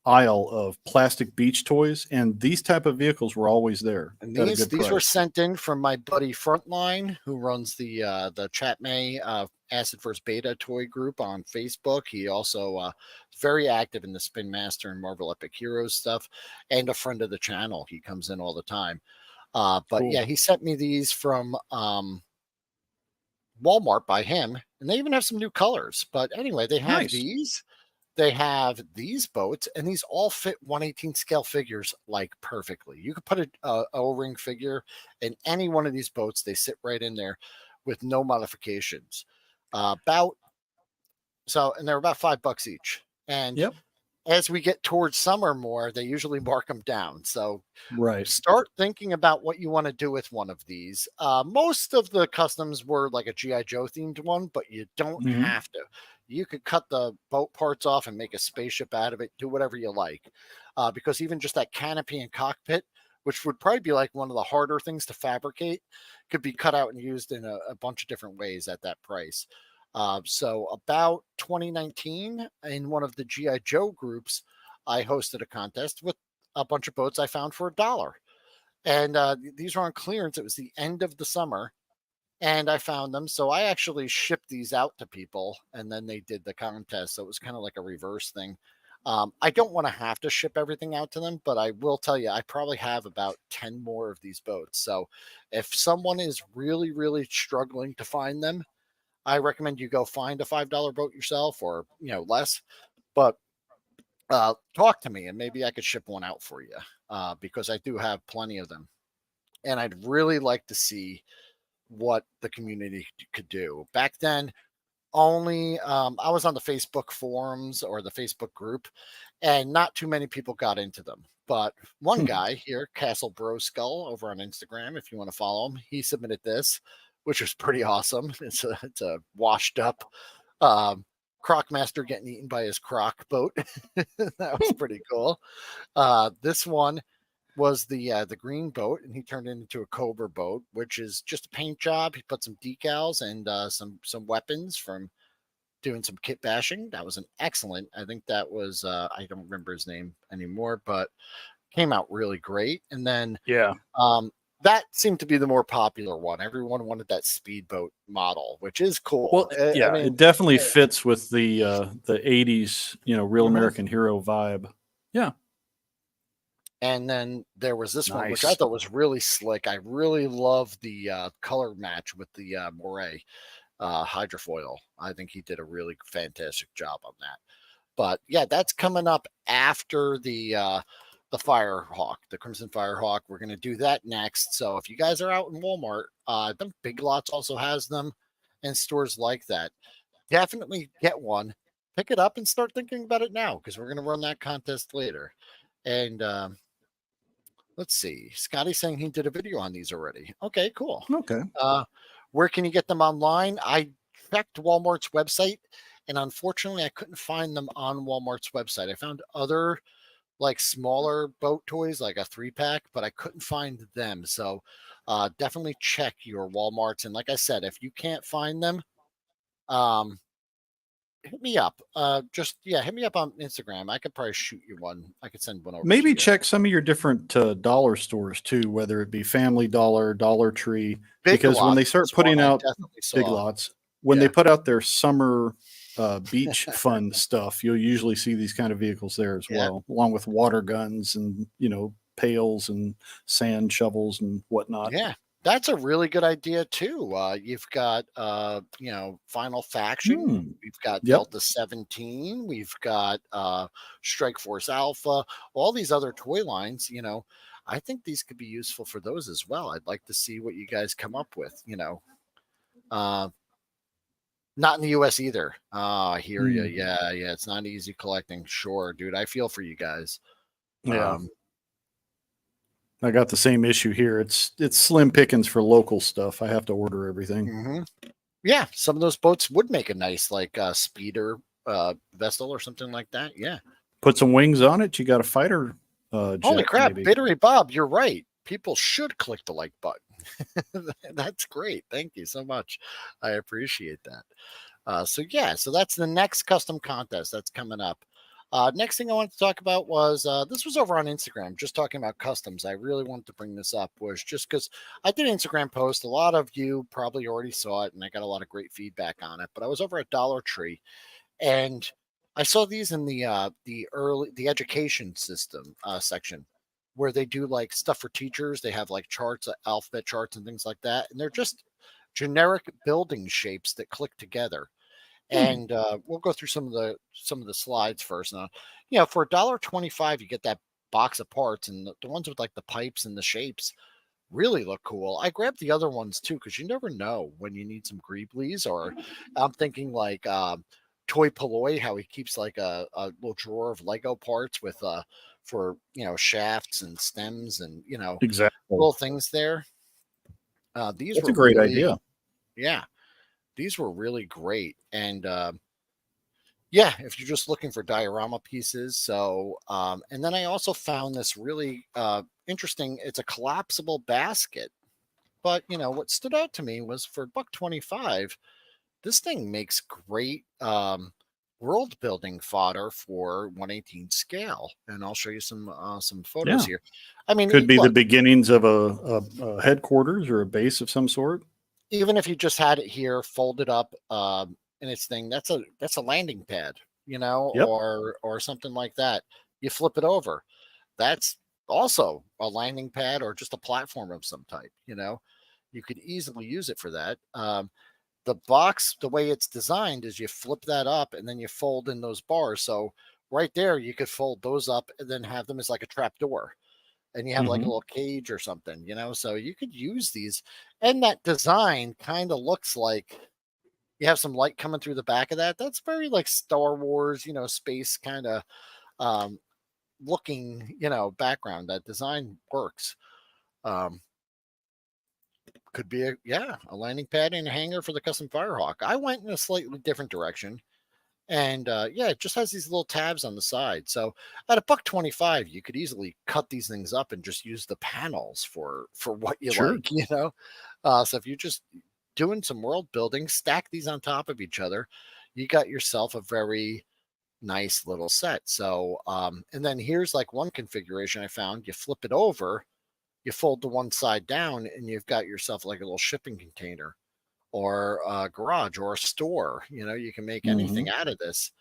B: aisle of plastic beach toys, and these type of vehicles were always there
A: And
B: at a
A: these
B: good
A: these were
B: price.
A: sent in from my buddy Frontline, who runs the Chatmay Acid First Beta toy group on Facebook. He also is very active in the Spin Master and Marvel Epic Heroes stuff, and a friend of the channel. He comes in all the time. But
B: Cool.
A: yeah, he sent me these from Walmart by him, and they even have some new colors. But anyway, they have
B: Nice.
A: these. They have these boats, and these all fit 1/18 scale figures like perfectly. You could put a O-ring figure in any one of these boats. They sit right in there with no modifications. About so, and they're about $5 each. And
B: Yep.
A: as we get towards summer more, they usually mark them down. So
B: Right.
A: start thinking about what you want to do with one of these. Most of the customs were like a GI Joe themed one, but you don't
B: Hmm.
A: have to. You could cut the boat parts off and make a spaceship out of it. Do whatever you like, because even just that canopy and cockpit, which would probably be like one of the harder things to fabricate, could be cut out and used in a bunch of different ways at that price. So about 2019, in one of the GI Joe groups, I hosted a contest with a bunch of boats I found for $1. And these were on clearance. It was the end of the summer, and I found them. So I actually shipped these out to people, and then they did the contest. So it was kind of like a reverse thing. I don't want to have to ship everything out to them, but I will tell you, I probably have about 10 more of these boats. So if someone is really, really struggling to find them, I recommend you go find a $5 boat yourself, or less. But talk to me and maybe I could ship one out for you, because I do have plenty of them. And I'd really like to see what the community could do. Back then, only I was on the Facebook forums or the Facebook group, and not too many people got into them. But one guy here, Castle Bro Skull, over on Instagram, if you want to follow him, he submitted this, which was pretty awesome. It's a washed up um, Croc Master getting eaten by his Croc boat. That was pretty cool. This one was the green boat, and he turned it into a Cobra boat, which is just a paint job. He put some decals and some weapons from doing some kit bashing. That was an excellent. I think that was I don't remember his name anymore, but came out really great. And then
B: Yeah.
A: um, that seemed to be the more popular one. Everyone wanted that speedboat model, which is cool.
B: Well,
A: I
B: yeah,
A: mean,
B: it definitely fits with the '80s, real
A: mhm.
B: American hero vibe. Yeah.
A: And then there was this one, which I
B: Nice.
A: thought was really slick. I really love the color match with the moray hydrofoil. I think he did a really fantastic job on that. But yeah, that's coming up after the Firehawk, the Crimson Firehawk. We're gonna do that next. So if you guys are out in Walmart, the Big Lots also has them, and stores like that. Definitely get one, pick it up, and start thinking about it now, because we're gonna run that contest later. And let's see, Scotty saying he did a video on these already. Okay, cool.
B: Okay.
A: Uh, where can you get them online? I checked Walmart's website, and unfortunately, I couldn't find them on Walmart's website. I found other like smaller boat toys, like a 3-pack, but I couldn't find them. So definitely check your Walmarts. And like I said, if you can't find them, um, hit me up. Just yeah, hit me up on Instagram. I could probably shoot you one. I could send one over to
B: Maybe
A: you.
B: check some of your different dollar stores too, whether it be Family Dollar, Dollar Tree,
A: Big
B: because when they
A: Lots
B: start
A: was one
B: putting
A: I
B: out
A: definitely
B: Big
A: saw.
B: Lots, when they
A: Yeah.
B: put out their summer beach fun stuff, you'll usually see these kind of vehicles there as
A: Yeah.
B: well, along with water guns and pails and sand shovels and whatnot.
A: Yeah, that's a really good idea too. You've got Final Faction,
B: Hmm.
A: we've got
B: Yep.
A: Delta 17, we've got Strike Force Alpha, all these other toy lines, I think these could be useful for those as well. I'd like to see what you guys come up with. Uh not in the US either. I hear you.
B: Hmm.
A: Yeah, yeah, it's not easy collecting. Sure, dude. I feel for you guys.
B: Yeah.
A: Um
B: I got the same issue here. It's slim pickings for local stuff. I have to order everything.
A: mhm. Yeah, some of those boats would make a nice like speeder vessel or something like that. Yeah.
B: Put some wings on it. You got a fighter
A: Holy
B: jet,
A: crap,
B: maybe.
A: Bittery Bob, you're right. People should click the like button. That's great. Thank you so much. I appreciate that. So that's the next custom contest that's coming up. Next thing I wanted to talk about was this was over on Instagram, just talking about customs. I really wanted to bring this up was just because I did an Instagram post. A lot of you probably already saw it, and I got a lot of great feedback on it. But I was over at Dollar Tree, and I saw these in the education system section where they do like stuff for teachers. They have like charts, alphabet charts, and things like that, and they're just generic building shapes that click together.
B: Hmm.
A: And we'll go through some of the slides first. Now, for $1.25, you get that box of parts, and the ones with like the pipes and the shapes really look cool. I grabbed the other ones too because you never know when you need some Greeblies, or I'm thinking like Toy Polloi, how he keeps like a little drawer of Lego parts with for shafts and stems and
B: Exactly.
A: little things there. These
B: That's a
A: were
B: great
A: really,
B: idea.
A: yeah, these were really great. And yeah, if you're just looking for diorama pieces. So, and then I also found this really interesting. It's a collapsible basket. But what stood out to me was for $1.25, this thing makes great world building fodder for 1/18 scale. And I'll show you some photos
B: Yeah.
A: here. I mean,
B: Could be the
A: look,
B: beginnings of a headquarters or a base of some sort.
A: even if you just had it here folded up in its thing, that's a landing pad,
B: Yep.
A: or something like that. You flip it over. That's also a landing pad or just a platform of some type. You could easily use it for that. The box, the way it's designed, is you flip that up and then you fold in those bars. So right there, you could fold those up and then have them as like a trap door, and you have like a
B: Hmm.
A: little cage or something. So you could use these, and that design kind of looks like you have some light coming through the back of that. That's very like Star Wars, space kind of um, looking, background. That design works. Um, could be a landing pad and a hanger for the custom Firehawk. I went in a slightly different direction, and yeah, it just has these little tabs on the side. So at $1.25, you could easily cut these things up and just use the panels for what you
B: Sure.
A: like. So if you're just doing some world building, stack these on top of each other, you got yourself a very nice little set. So and then here's like one configuration I found. You flip it over, you fold the one side down, and you've got yourself like a little shipping container or a garage or a store. You can make anything
B: Hmm.
A: out of this.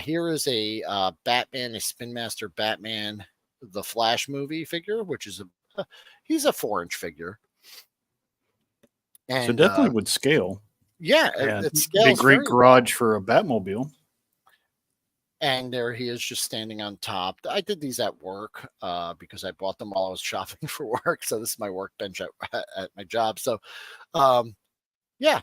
A: Here is a Batman, a Spin Master Batman, the Flash movie figure, which is he's a 4-inch figure,
B: So
A: and
B: definitely would scale
A: yeah,
B: and
A: it
B: be a
A: scales
B: great
A: very well.
B: garage for a Batmobile.
A: And there he is, just standing on top. I did these at work because I bought them while I was shopping for work. So this is my workbench at my job. So um, yeah,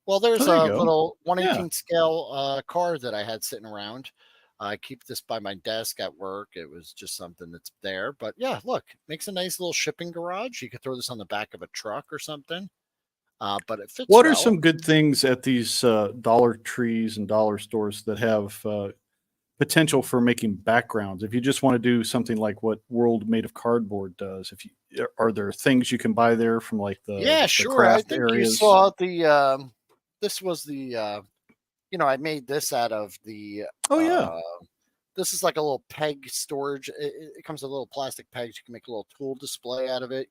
A: well,
B: Oh,
A: there's
B: there you
A: a
B: go.
A: little
B: Yeah.
A: 1/18 scale card that I had sitting around. I keep this by my desk at work. It was just something that's there. But yeah, look, makes a nice little shipping garage. You could throw this on the back of a truck or something, but it fits
B: What are
A: well.
B: some good things at these Dollar Trees and dollar stores that have potential for making backgrounds? If you just want to do something like what World Made of Cardboard does, if you are there things you can buy there from like
A: Yeah,
B: the
A: sure. I
B: craft
A: think you
B: areas?
A: saw this was I made this out of
B: Oh yeah,
A: uh, this is like a little peg storage. It comes with little plastic pegs. You can make a little tool display out of it.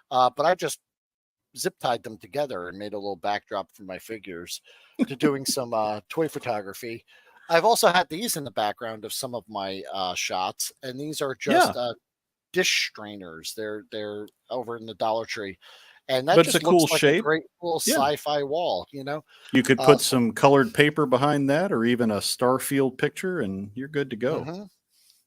A: But I just zip tied them together and made a little backdrop for my figures to doing some toy photography. I've also had these in the background of some of my shots, and these are
B: yeah.
A: just dish strainers. They're over in the Dollar Tree, and that
B: But it's a
A: just
B: cool
A: looks like a
B: shape.
A: great little
B: Yeah.
A: sci-fi wall.
B: You could
A: Uh,
B: put
A: so,
B: some colored paper behind that or even a Starfield picture and you're good to go.
A: mhm.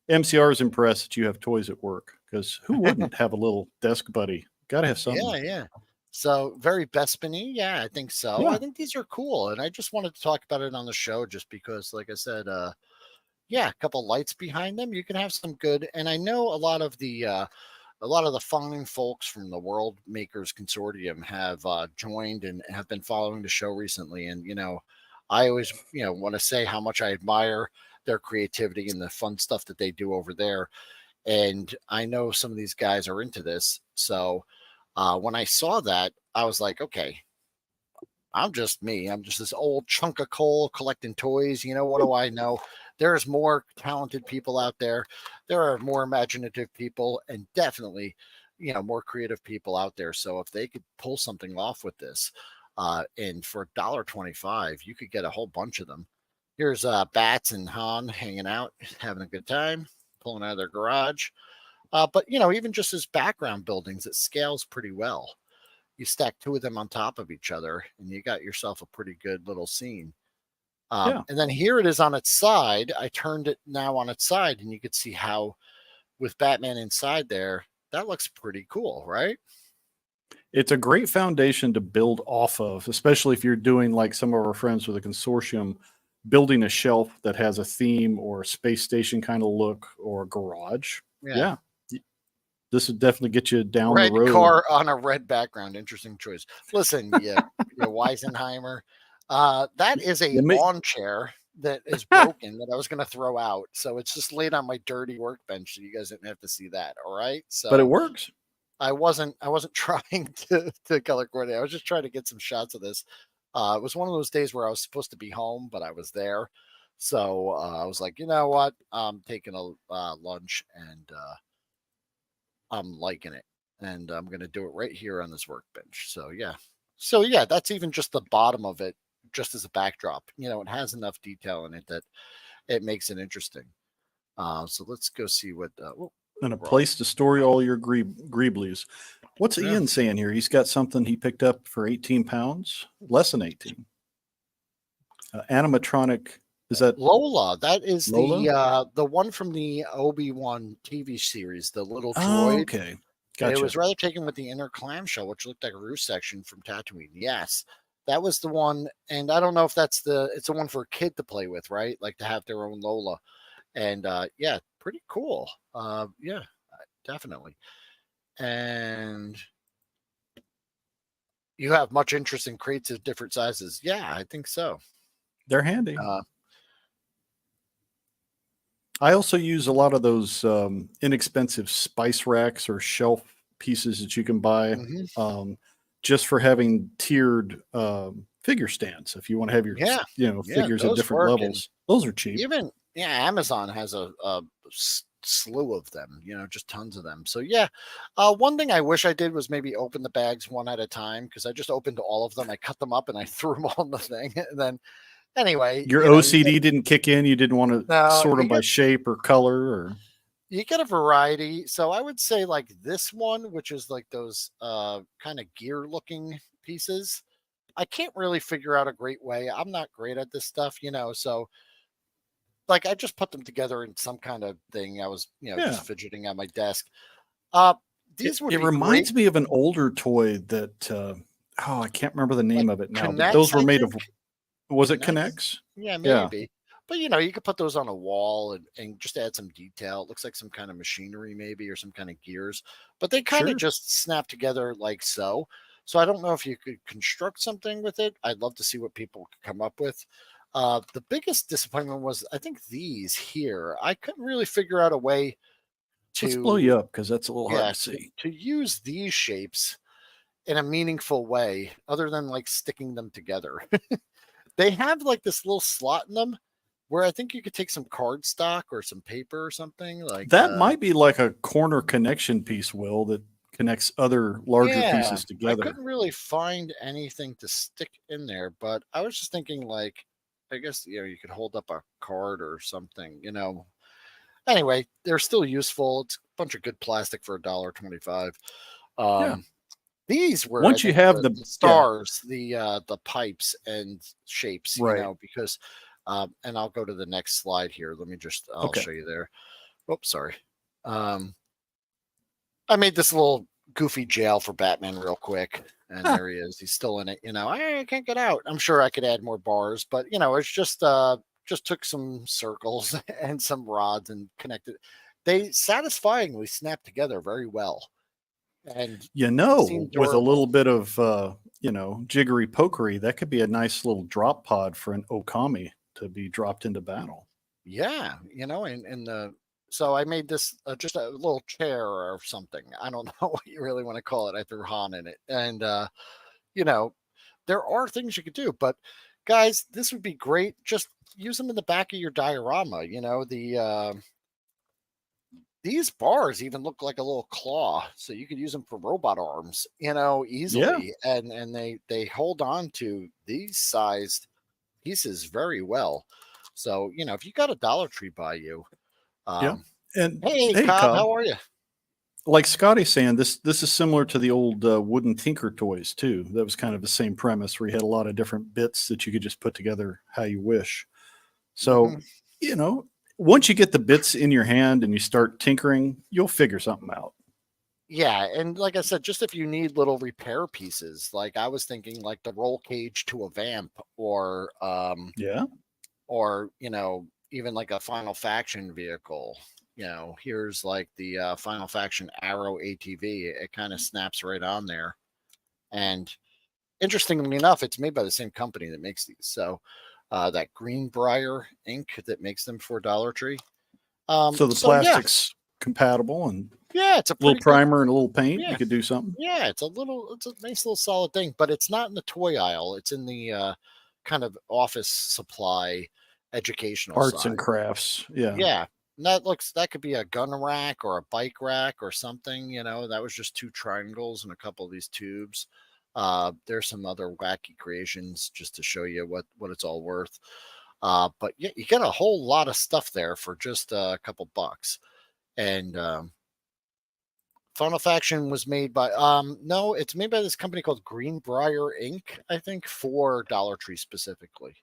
B: MCR is impressed that you have toys at work because who wouldn't have a little desk buddy? Got to have
A: Yeah,
B: something.
A: yeah. So very Bespin-y. Yeah, I think so. I
B: Yeah.
A: think these are cool, and I just wanted to talk about it on the show just because, like I said, yeah, a couple lights behind them. You can have some good, and I know a lot of the a lot of the founding folks from the World Makers Consortium have joined and have been following the show recently. And, I always, want to say how much I admire their creativity and the fun stuff that they do over there. And I know some of these guys are into this. So when I saw that, I was like, okay, I'm just me. I'm just this old chunk of coal collecting toys. What do I know? There's more talented people out there. There are more imaginative people and definitely, more creative people out there. So if they could pull something off with this, and for $1.25, you could get a whole bunch of them. Here's Bats and Han hanging out, having a good time, pulling out of their garage. But even just as background buildings, it scales pretty well. You stack two of them on top of each other, and you got yourself a pretty good little scene.
B: Yeah.
A: And then here it is on its side. I turned it now on its side, and you could see how, with Batman inside there, that looks pretty cool, right?
B: It's a great foundation to build off of, especially if you're doing like some of our friends with a consortium, building a shelf that has a theme or a space station kind of look or a garage.
A: Yeah.
B: Yeah. This would definitely get you down the
A: Red
B: road.
A: car on a red background. Interesting choice. Listen, Weisenheimer. That is a lawn chair that is broken that I was going to throw out. So it's just laid on my dirty workbench. So you guys didn't have to see that. All right. So,
B: but it works.
A: I wasn't trying to color coordinate. I was just trying to get some shots of this. It was one of those days where I was supposed to be home, but I was there. So I was like, you know what? I'm taking a lunch and I'm liking it. And I'm going to do it right here on this workbench. So yeah, that's even just the bottom of it, just as a backdrop. It has enough detail in it that it makes it interesting. So let's go see what.
B: And a place to store all your Greeblies. What's Ian saying here? He's got something he picked up for 18 pounds, less than 18. Animatronic. Is that
A: Lola? That is
B: Lola?
A: the one from the Obi-Wan TV series, the little
B: Oh,
A: droid.
B: okay.
A: It
B: Gotcha.
A: was rather taken with the inner clamshell, which looked like a roost section from Tatooine. Yes, that was the one. And I don't know if it's the one for a kid to play with, right? Like to have their own Lola. And yeah, pretty cool. Yeah, definitely. And you have much interest in crates of different sizes. Yeah, I think so.
B: They're handy. I also use a lot of those inexpensive spice racks or shelf pieces that you can buy just for having tiered figure stands. If you want to have your figures at different levels, those are cheap.
A: Even Amazon has a slew of them. Just tons of them. So yeah, one thing I wish I did was maybe open the bags one at a time because I just opened all of them. I cut them up and I threw them all in the thing, and then. Anyway,
B: your OCD didn't kick in. You didn't want to sort them by shape or color, or
A: you get a variety. So I would say like this one, which is like those kind of gear looking pieces. I can't really figure out a great way. I'm not great at this stuff, so like I just put them together in some kind of thing. I was, just fidgeting on my desk. These would
B: it reminds me of an older toy that I can't remember the name of it now, but those were made of. Was it Connects?
A: Yeah, maybe. Yeah. But you could put those on a wall and just add some detail. It looks like some kind of machinery, maybe, or some kind of gears. But they kind of just snap together like so. So I don't know if you could construct something with it. I'd love to see what people could come up with. The biggest disappointment was I think these here. I couldn't really figure out a way to
B: let's blow you up because that's a little hard to see.
A: To use these shapes in a meaningful way, other than like sticking them together. They have like this little slot in them where I think you could take some cardstock or some paper or something like
B: that. Might be like a corner connection piece, Will, that connects other larger pieces together.
A: I couldn't really find anything to stick in there, but I was just thinking like, I guess, you could hold up a card or something, Anyway, they're still useful. It's a bunch of good plastic for $1.25. These were
B: once you have the
A: stars, the pipes and shapes, because and I'll go to the next slide here. Let me just I'll show you there. Oops, sorry. I made this little goofy jail for Batman real quick, and there he is. He's still in it. I can't get out. I'm sure I could add more bars, but it's just took some circles and some rods and connected. they satisfyingly snap together very well and
B: You
A: seem
B: know, with a
A: durable.
B: little bit of jiggery pokery, that could be a nice little drop pod for an Okami to be dropped into battle.
A: Yeah, and the so I made this just a little chair or something. I don't know what you really want to call it. I threw Han in it, and you know, there are things you could do, but guys, this would be great. Just use them in the back of your diorama. These bars even look like a little claw, so you could use them for robot arms,
B: Yeah,
A: easily, and they hold on to these sized pieces very well. So if you got a Dollar Tree by you,
B: yeah.
A: um,
B: And
A: hey
B: hey,
A: Cobb,
B: Cobb,
A: how are you?
B: like Scotty's saying, this is similar to the old wooden Tinker toys too. That was kind of the same premise where you had a lot of different bits that you could just put together how you wish.
A: Hmm.
B: So, you know, once you get the bits in your hand and you start tinkering, you'll figure something out.
A: Yeah, and like I said, just if you need little repair pieces, like I was thinking, like the roll cage to a vamp,
B: Yeah,
A: or even like a Final Faction vehicle. Here's like the Final Faction Arrow ATV. It kind of snaps right on there, and interestingly enough, it's made by the same company that makes these. So that Greenbrier ink that makes them for Dollar Tree.
B: so the
A: So yeah,
B: plastic's compatible and
A: yeah, it's a
B: a little
A: pretty good.
B: primer and a little paint, you
A: Yeah,
B: could do something.
A: yeah, it's a nice little solid thing, but it's not in the toy aisle. It's in the kind of office supply educational
B: Arts and
A: side.
B: crafts. Yeah.
A: Yeah. That could be a gun rack or a bike rack or something, that was just two triangles and a couple of these tubes. There's some other wacky creations just to show you what it's all worth. But yeah, you get a whole lot of stuff there for just a couple bucks. And Final Faction was made by no, it's made by this company called Greenbrier Inc., I think, for Dollar Tree specifically.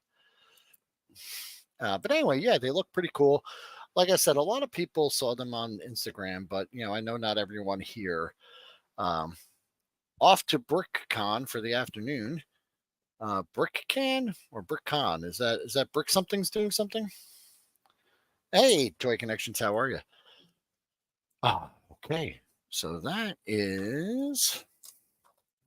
A: But anyway, yeah, they look pretty cool. Like I said, a lot of people saw them on Instagram, but I know not everyone here. Um, Off to BrickCon for the afternoon. BrickCan or BrickCon? Is that Brick something's doing something? Hey, Toy Connections, how are you? Oh, okay. So that is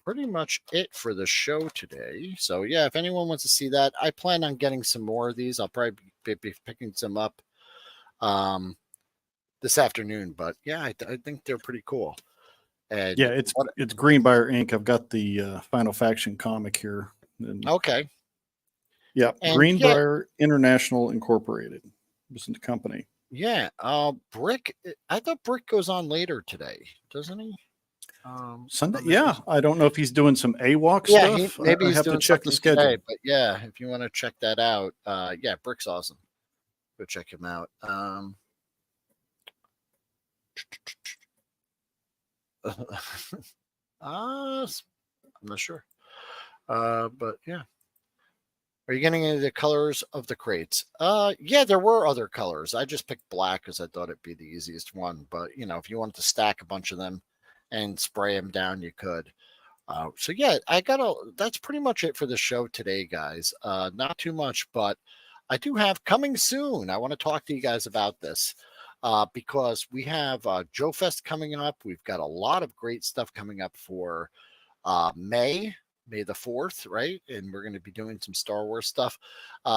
A: pretty much it for the show today. So yeah, if anyone wants to see that, I plan on getting some more of these. I'll probably be picking some up um, this afternoon. But yeah, I think they're pretty cool.
B: Yeah,
A: And
B: it's
A: what?
B: it's Greenbrier Inc. I've got the Final Faction comic here. And
A: Okay,
B: yeah,
A: and yeah,
B: Greenbrier International Incorporated was the company.
A: yeah. Brick. I thought Brick goes on later today, doesn't he?
B: Sunday.
A: On the
B: Yeah,
A: news.
B: I don't know if he's doing some AWOC
A: Yeah, he
B: stuff.
A: maybe
B: I
A: he's
B: have to
A: doing
B: check the
A: something today.
B: schedule.
A: But yeah, if you want to check that out, yeah, Brick's awesome. Go check him out. I'm not sure. But yeah. Are you getting into the colors of the crates? Yeah, there were other colors. I just picked black because I thought it'd be the easiest one. But if you wanted to stack a bunch of them and spray them down, you could. So yeah, that's pretty much it for the show today, guys. Not too much, but I do have coming soon. I want to talk to you guys about this. Because we have Joe Fest coming up. We've got a lot of great stuff coming up for May the 4th, right? And we're going to be doing some Star Wars stuff.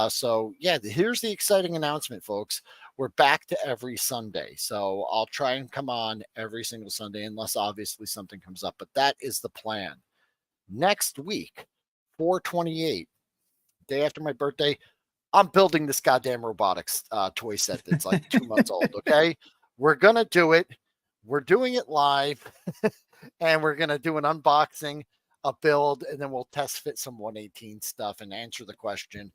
A: So, yeah, here's the exciting announcement, folks. We're back to every Sunday. So, I'll try and come on every single Sunday, unless obviously something comes up. But that is the plan. Next week, 4/28, day after my birthday, I'm building this goddamn robotics toy set that's like 2 months old. Okay. We're going to do it. We're doing it live and we're going to do an unboxing, a build, and then we'll test fit some 118 stuff and answer the question,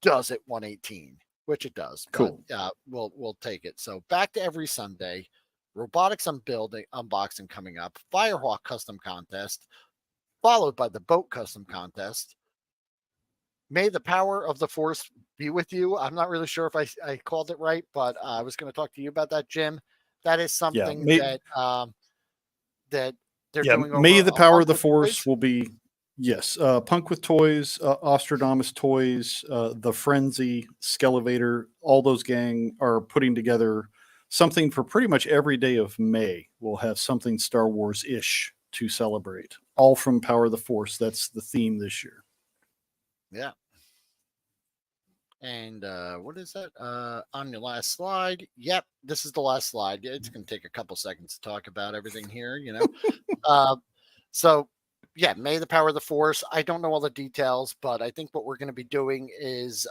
A: does it 118? Which it does, but
B: Cool.
A: we'll take it. So back to every Sunday, robotics unboxing coming up, Firehawk custom contest, followed by the boat custom contest. May the power of the force be with you. I'm not really sure if I called it right, but I was going to talk to you about that, Jim. That is
B: Yeah,
A: something
B: may
A: that they're
B: yeah
A: doing
B: may
A: over
B: the
A: a
B: power of
A: Punk
B: the
A: with
B: force
A: Toys.
B: will be yes. Punk with Toys, Ostradamus Toys, the Frenzy, Skelevator. All those gang are putting together something for pretty much every day of May. We'll have something Star Wars-ish to celebrate, all from Power of the Force. That's the theme this year.
A: Yeah. And what is that? On your last slide. Yep, this is the last slide. It's going to take a couple seconds to talk about everything here, you know. uh, so, yeah, May the Power of the Force. I don't know all the details, but I think what we're going to be doing is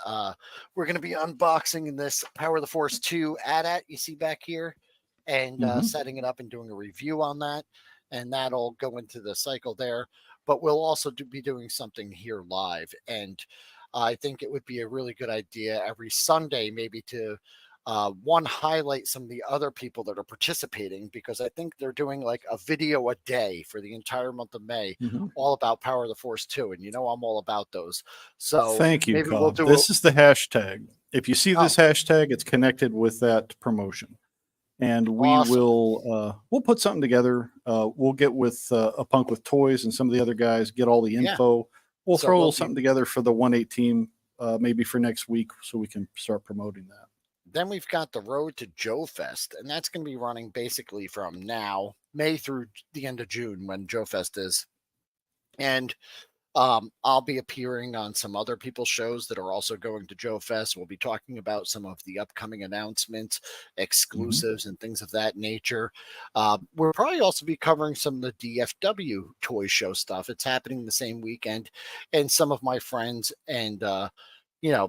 A: we're going to be unboxing this Power of the Force 2 AT-AT you see back here and
B: Mm-hmm.
A: setting it up and doing a review on that. And that'll go into the cycle there. But we'll also be doing something here live. And I think it would be a really good idea every Sunday, maybe to one, highlight some of the other people that are participating, because I think they're doing like a video a day for the entire month of May,
B: Mm-hmm.
A: all about Power of the Force 2. And you know, I'm all about those. So
B: Thank you,
A: maybe we'll
B: Cobb.
A: do a,
B: This is the hashtag. If you see
A: oh,
B: this hashtag, it's connected with that promotion. And we
A: awesome.
B: will we'll put something together. We'll get with a punk with toys and some of the other guys, get all the
A: Yeah.
B: info. We'll
A: So
B: throw a
A: we'll
B: little
A: be,
B: something together for the 1-8 team, maybe for next week, so we can start promoting that.
A: then we've got the Road to Joe Fest, and that's going to be running basically from now, May through the end of June when Joe Fest is. And I'll be appearing on some other people's shows that are also going to Joe Fest. We'll be talking about some of the upcoming announcements,
B: Mm-hmm.
A: exclusives, and things of that nature. We'll probably also be covering some of the DFW toy show stuff. It's happening the same weekend, and some of my friends and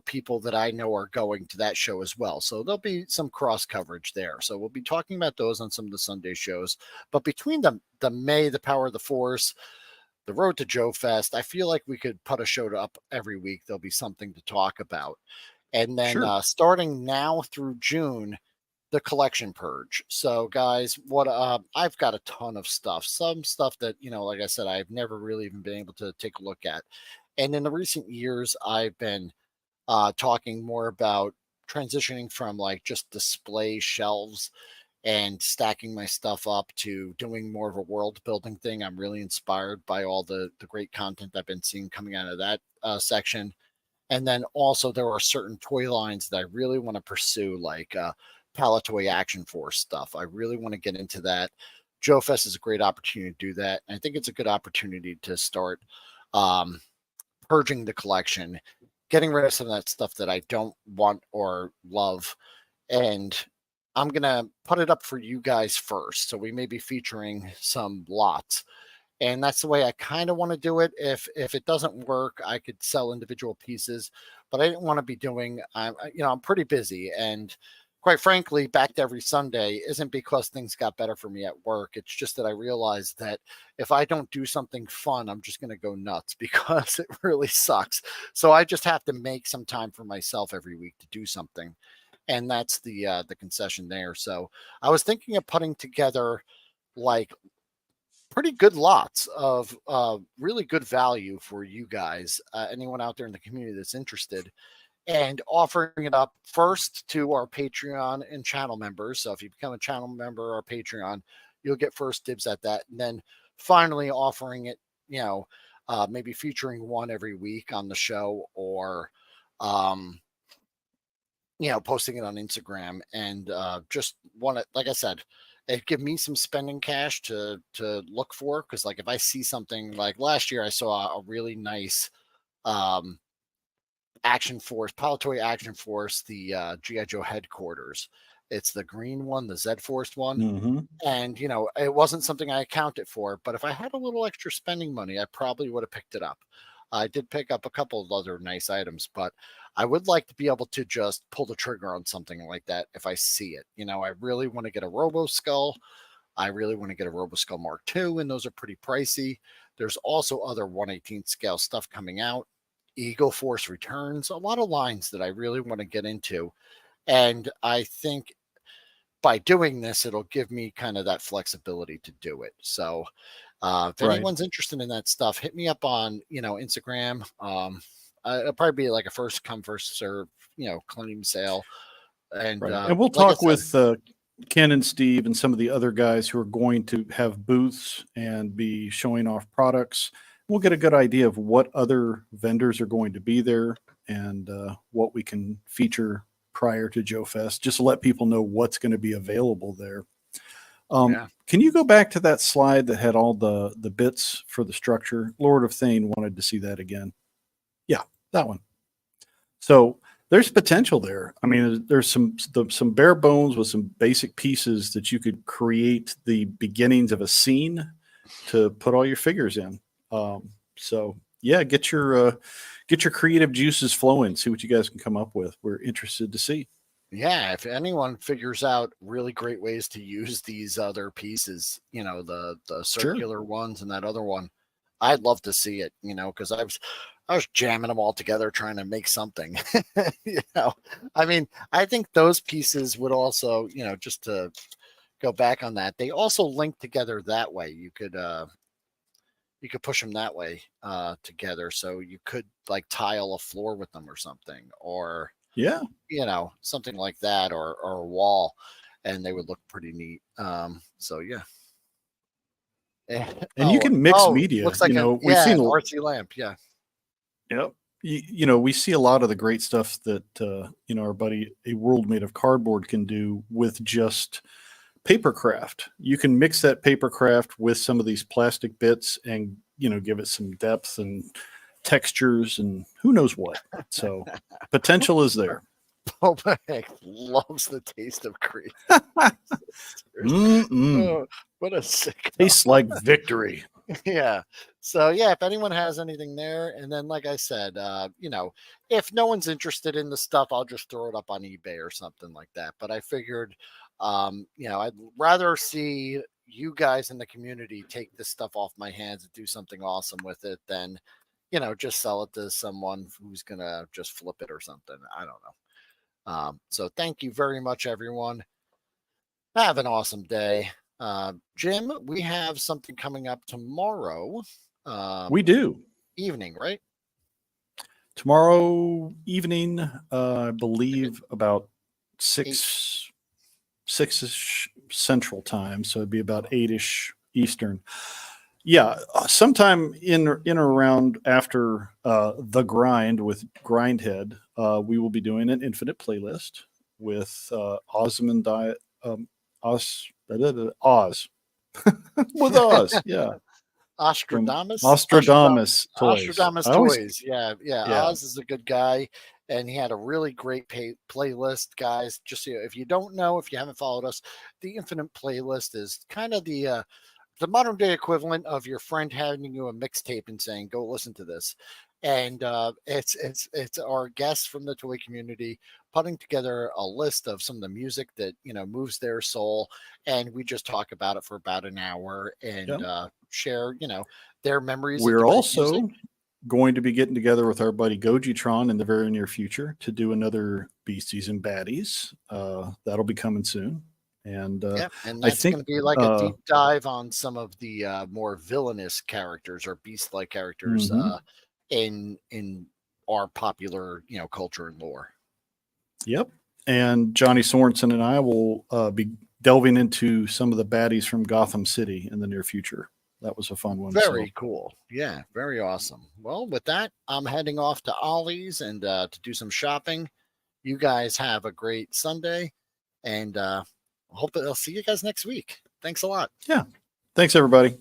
A: people that I know are going to that show as well. So there'll be some cross coverage there. So we'll be talking about those on some of the Sunday shows. But between the May, the Power of the Force, the Road to Joe Fest, I feel like we could put a show up every week. There'll be something to talk about. And then
B: Sure.
A: starting now through June, the collection purge. So, guys, what I've got a ton of stuff. Some stuff that, like I said, I've never really even been able to take a look at. And in the recent years, I've been talking more about transitioning from like just display shelves and stacking my stuff up to doing more of a world building thing. I'm really inspired by all the great content I've been seeing coming out of that section. And then also there are certain toy lines that I really want to pursue, like Palatoy Action Force stuff. I really want to get into that. Joe Fest is a great opportunity to do that. And I think it's a good opportunity to start um, purging the collection, getting rid of some of that stuff that I don't want or love, and I'm gonna put it up for you guys first. So we may be featuring some lots, and that's the way I kind of want to do it. If it doesn't work, I could sell individual pieces, but I didn't want to be doing. I'm pretty busy, and quite frankly, back to every Sunday isn't because things got better for me at work. It's just that I realized that if I don't do something fun, I'm just gonna go nuts because it really sucks. So I just have to make some time for myself every week to do something, and that's the concession there. So I was thinking of putting together like pretty good lots of really good value for you guys, anyone out there in the community that's interested, and offering it up first to our Patreon and channel members. So if you become a channel member or Patreon, you'll get first dibs at that, and then finally offering it, maybe featuring one every week on the show, or um, posting it on Instagram, and just want to, like I said, it give me some spending cash to look for, because like if I see something like last year, I saw a really nice um, Action Force, Palatoy Action Force, the GI Joe headquarters. It's the green one, the Z Force one,
B: Mm-hmm.
A: and it wasn't something I accounted for, but if I had a little extra spending money, I probably would have picked it up. I did pick up a couple of other nice items, but I would like to be able to just pull the trigger on something like that if I see it. I really want to get a Robo Skull. I really want to get a Robo Skull Mark II, and those are pretty pricey. There's also other 1/18 scale stuff coming out. Eagle Force Returns, a lot of lines that I really want to get into. And I think by doing this, it'll give me kind of that flexibility to do it. So if
B: Right.
A: anyone's interested in that stuff, hit me up on, Instagram. It'll probably be like a first come, first serve, claim sale. And
B: Right. And we'll
A: like I
B: talk
A: said,
B: with Ken and Steve and some of the other guys who are going to have booths and be showing off products. We'll get a good idea of what other vendors are going to be there and what we can feature prior to Joe Fest, just to let people know what's going to be available there.
A: Yeah.
B: Can you go back to that slide that had all the bits for the structure? Lord of Thane wanted to see that again. Yeah, that one. So there's potential there. I mean, there's some bare bones with some basic pieces that you could create the beginnings of a scene to put all your figures in. So yeah, get your creative juices flowing. See what you guys can come up with. We're interested to see.
A: Yeah, if anyone figures out really great ways to use these other pieces, the
B: Sure.
A: circular ones and that other one, I'd love to see it, because I was jamming them all together trying to make something. I mean, I think those pieces would also, just to go back on that, they also link together that way. You could push them that way together, so you could like tile a floor with them or something, or
B: Yeah.
A: something like that, or a wall, and they would look pretty neat. So yeah.
B: And you can mix
A: Oh,
B: media.
A: looks like
B: We've seen
A: an RC lamp. Yeah.
B: Yep. We see a lot of the great stuff that our buddy A World Made of Cardboard can do with just paper craft. You can mix that paper craft with some of these plastic bits and give it some depth and textures and who knows what. So potential is there.
A: Boba Heck loves the taste of cream. Oh, what a sick.
B: Tastes like victory.
A: Yeah. So yeah, if anyone has anything there, and then like I said, if no one's interested in the stuff, I'll just throw it up on eBay or something like that. But I figured, I'd rather see you guys in the community take this stuff off my hands and do something awesome with it than, just sell it to someone who's gonna just flip it or something. I don't know. So thank you very much, everyone. Have an awesome day. Jim, we have something coming up tomorrow
B: We do.
A: evening, right?
B: Tomorrow evening, I believe about
A: Eight.
B: six-ish Central Time, so it'd be about 8-ish Eastern. Yeah, sometime in or around after the grind with Grindhead, we will be doing an infinite playlist with Osmond Oz Oz with Oz, yeah, from
A: Ostradamus.
B: Ostradamus Toys.
A: Ostradamus
B: I always,
A: Toys. Yeah, yeah.
B: yeah,
A: Oz is a good guy, and he had a really great playlist, guys. Just so if you don't know, if you haven't followed us, the Infinite Playlist is kind of the modern day equivalent of your friend handing you a mixtape and saying, "Go listen to this." And it's our guests from the toy community putting together a list of some of the music that moves their soul, and we just talk about it for about an hour and
B: yeah.
A: share their memories of
B: We're
A: different music.
B: also going to be getting together with our buddy Gojitron in the very near future to do another Beasties and Baddies. That'll be coming soon. And
A: Yeah, and
B: I
A: that's going
B: think,
A: to be like a deep dive on some of the more villainous characters or beast-like characters
B: mhm.
A: in our popular culture and lore.
B: Yep. And Johnny Sorensen and I will be delving into some of the baddies from Gotham City in the near future. That was a fun one.
A: Very cool. Yeah, very awesome. Well, with that, I'm heading off to Ollie's and to do some shopping. You guys have a great Sunday, and hope that I'll see you guys next week. Thanks a lot.
B: Yeah. Thanks, everybody.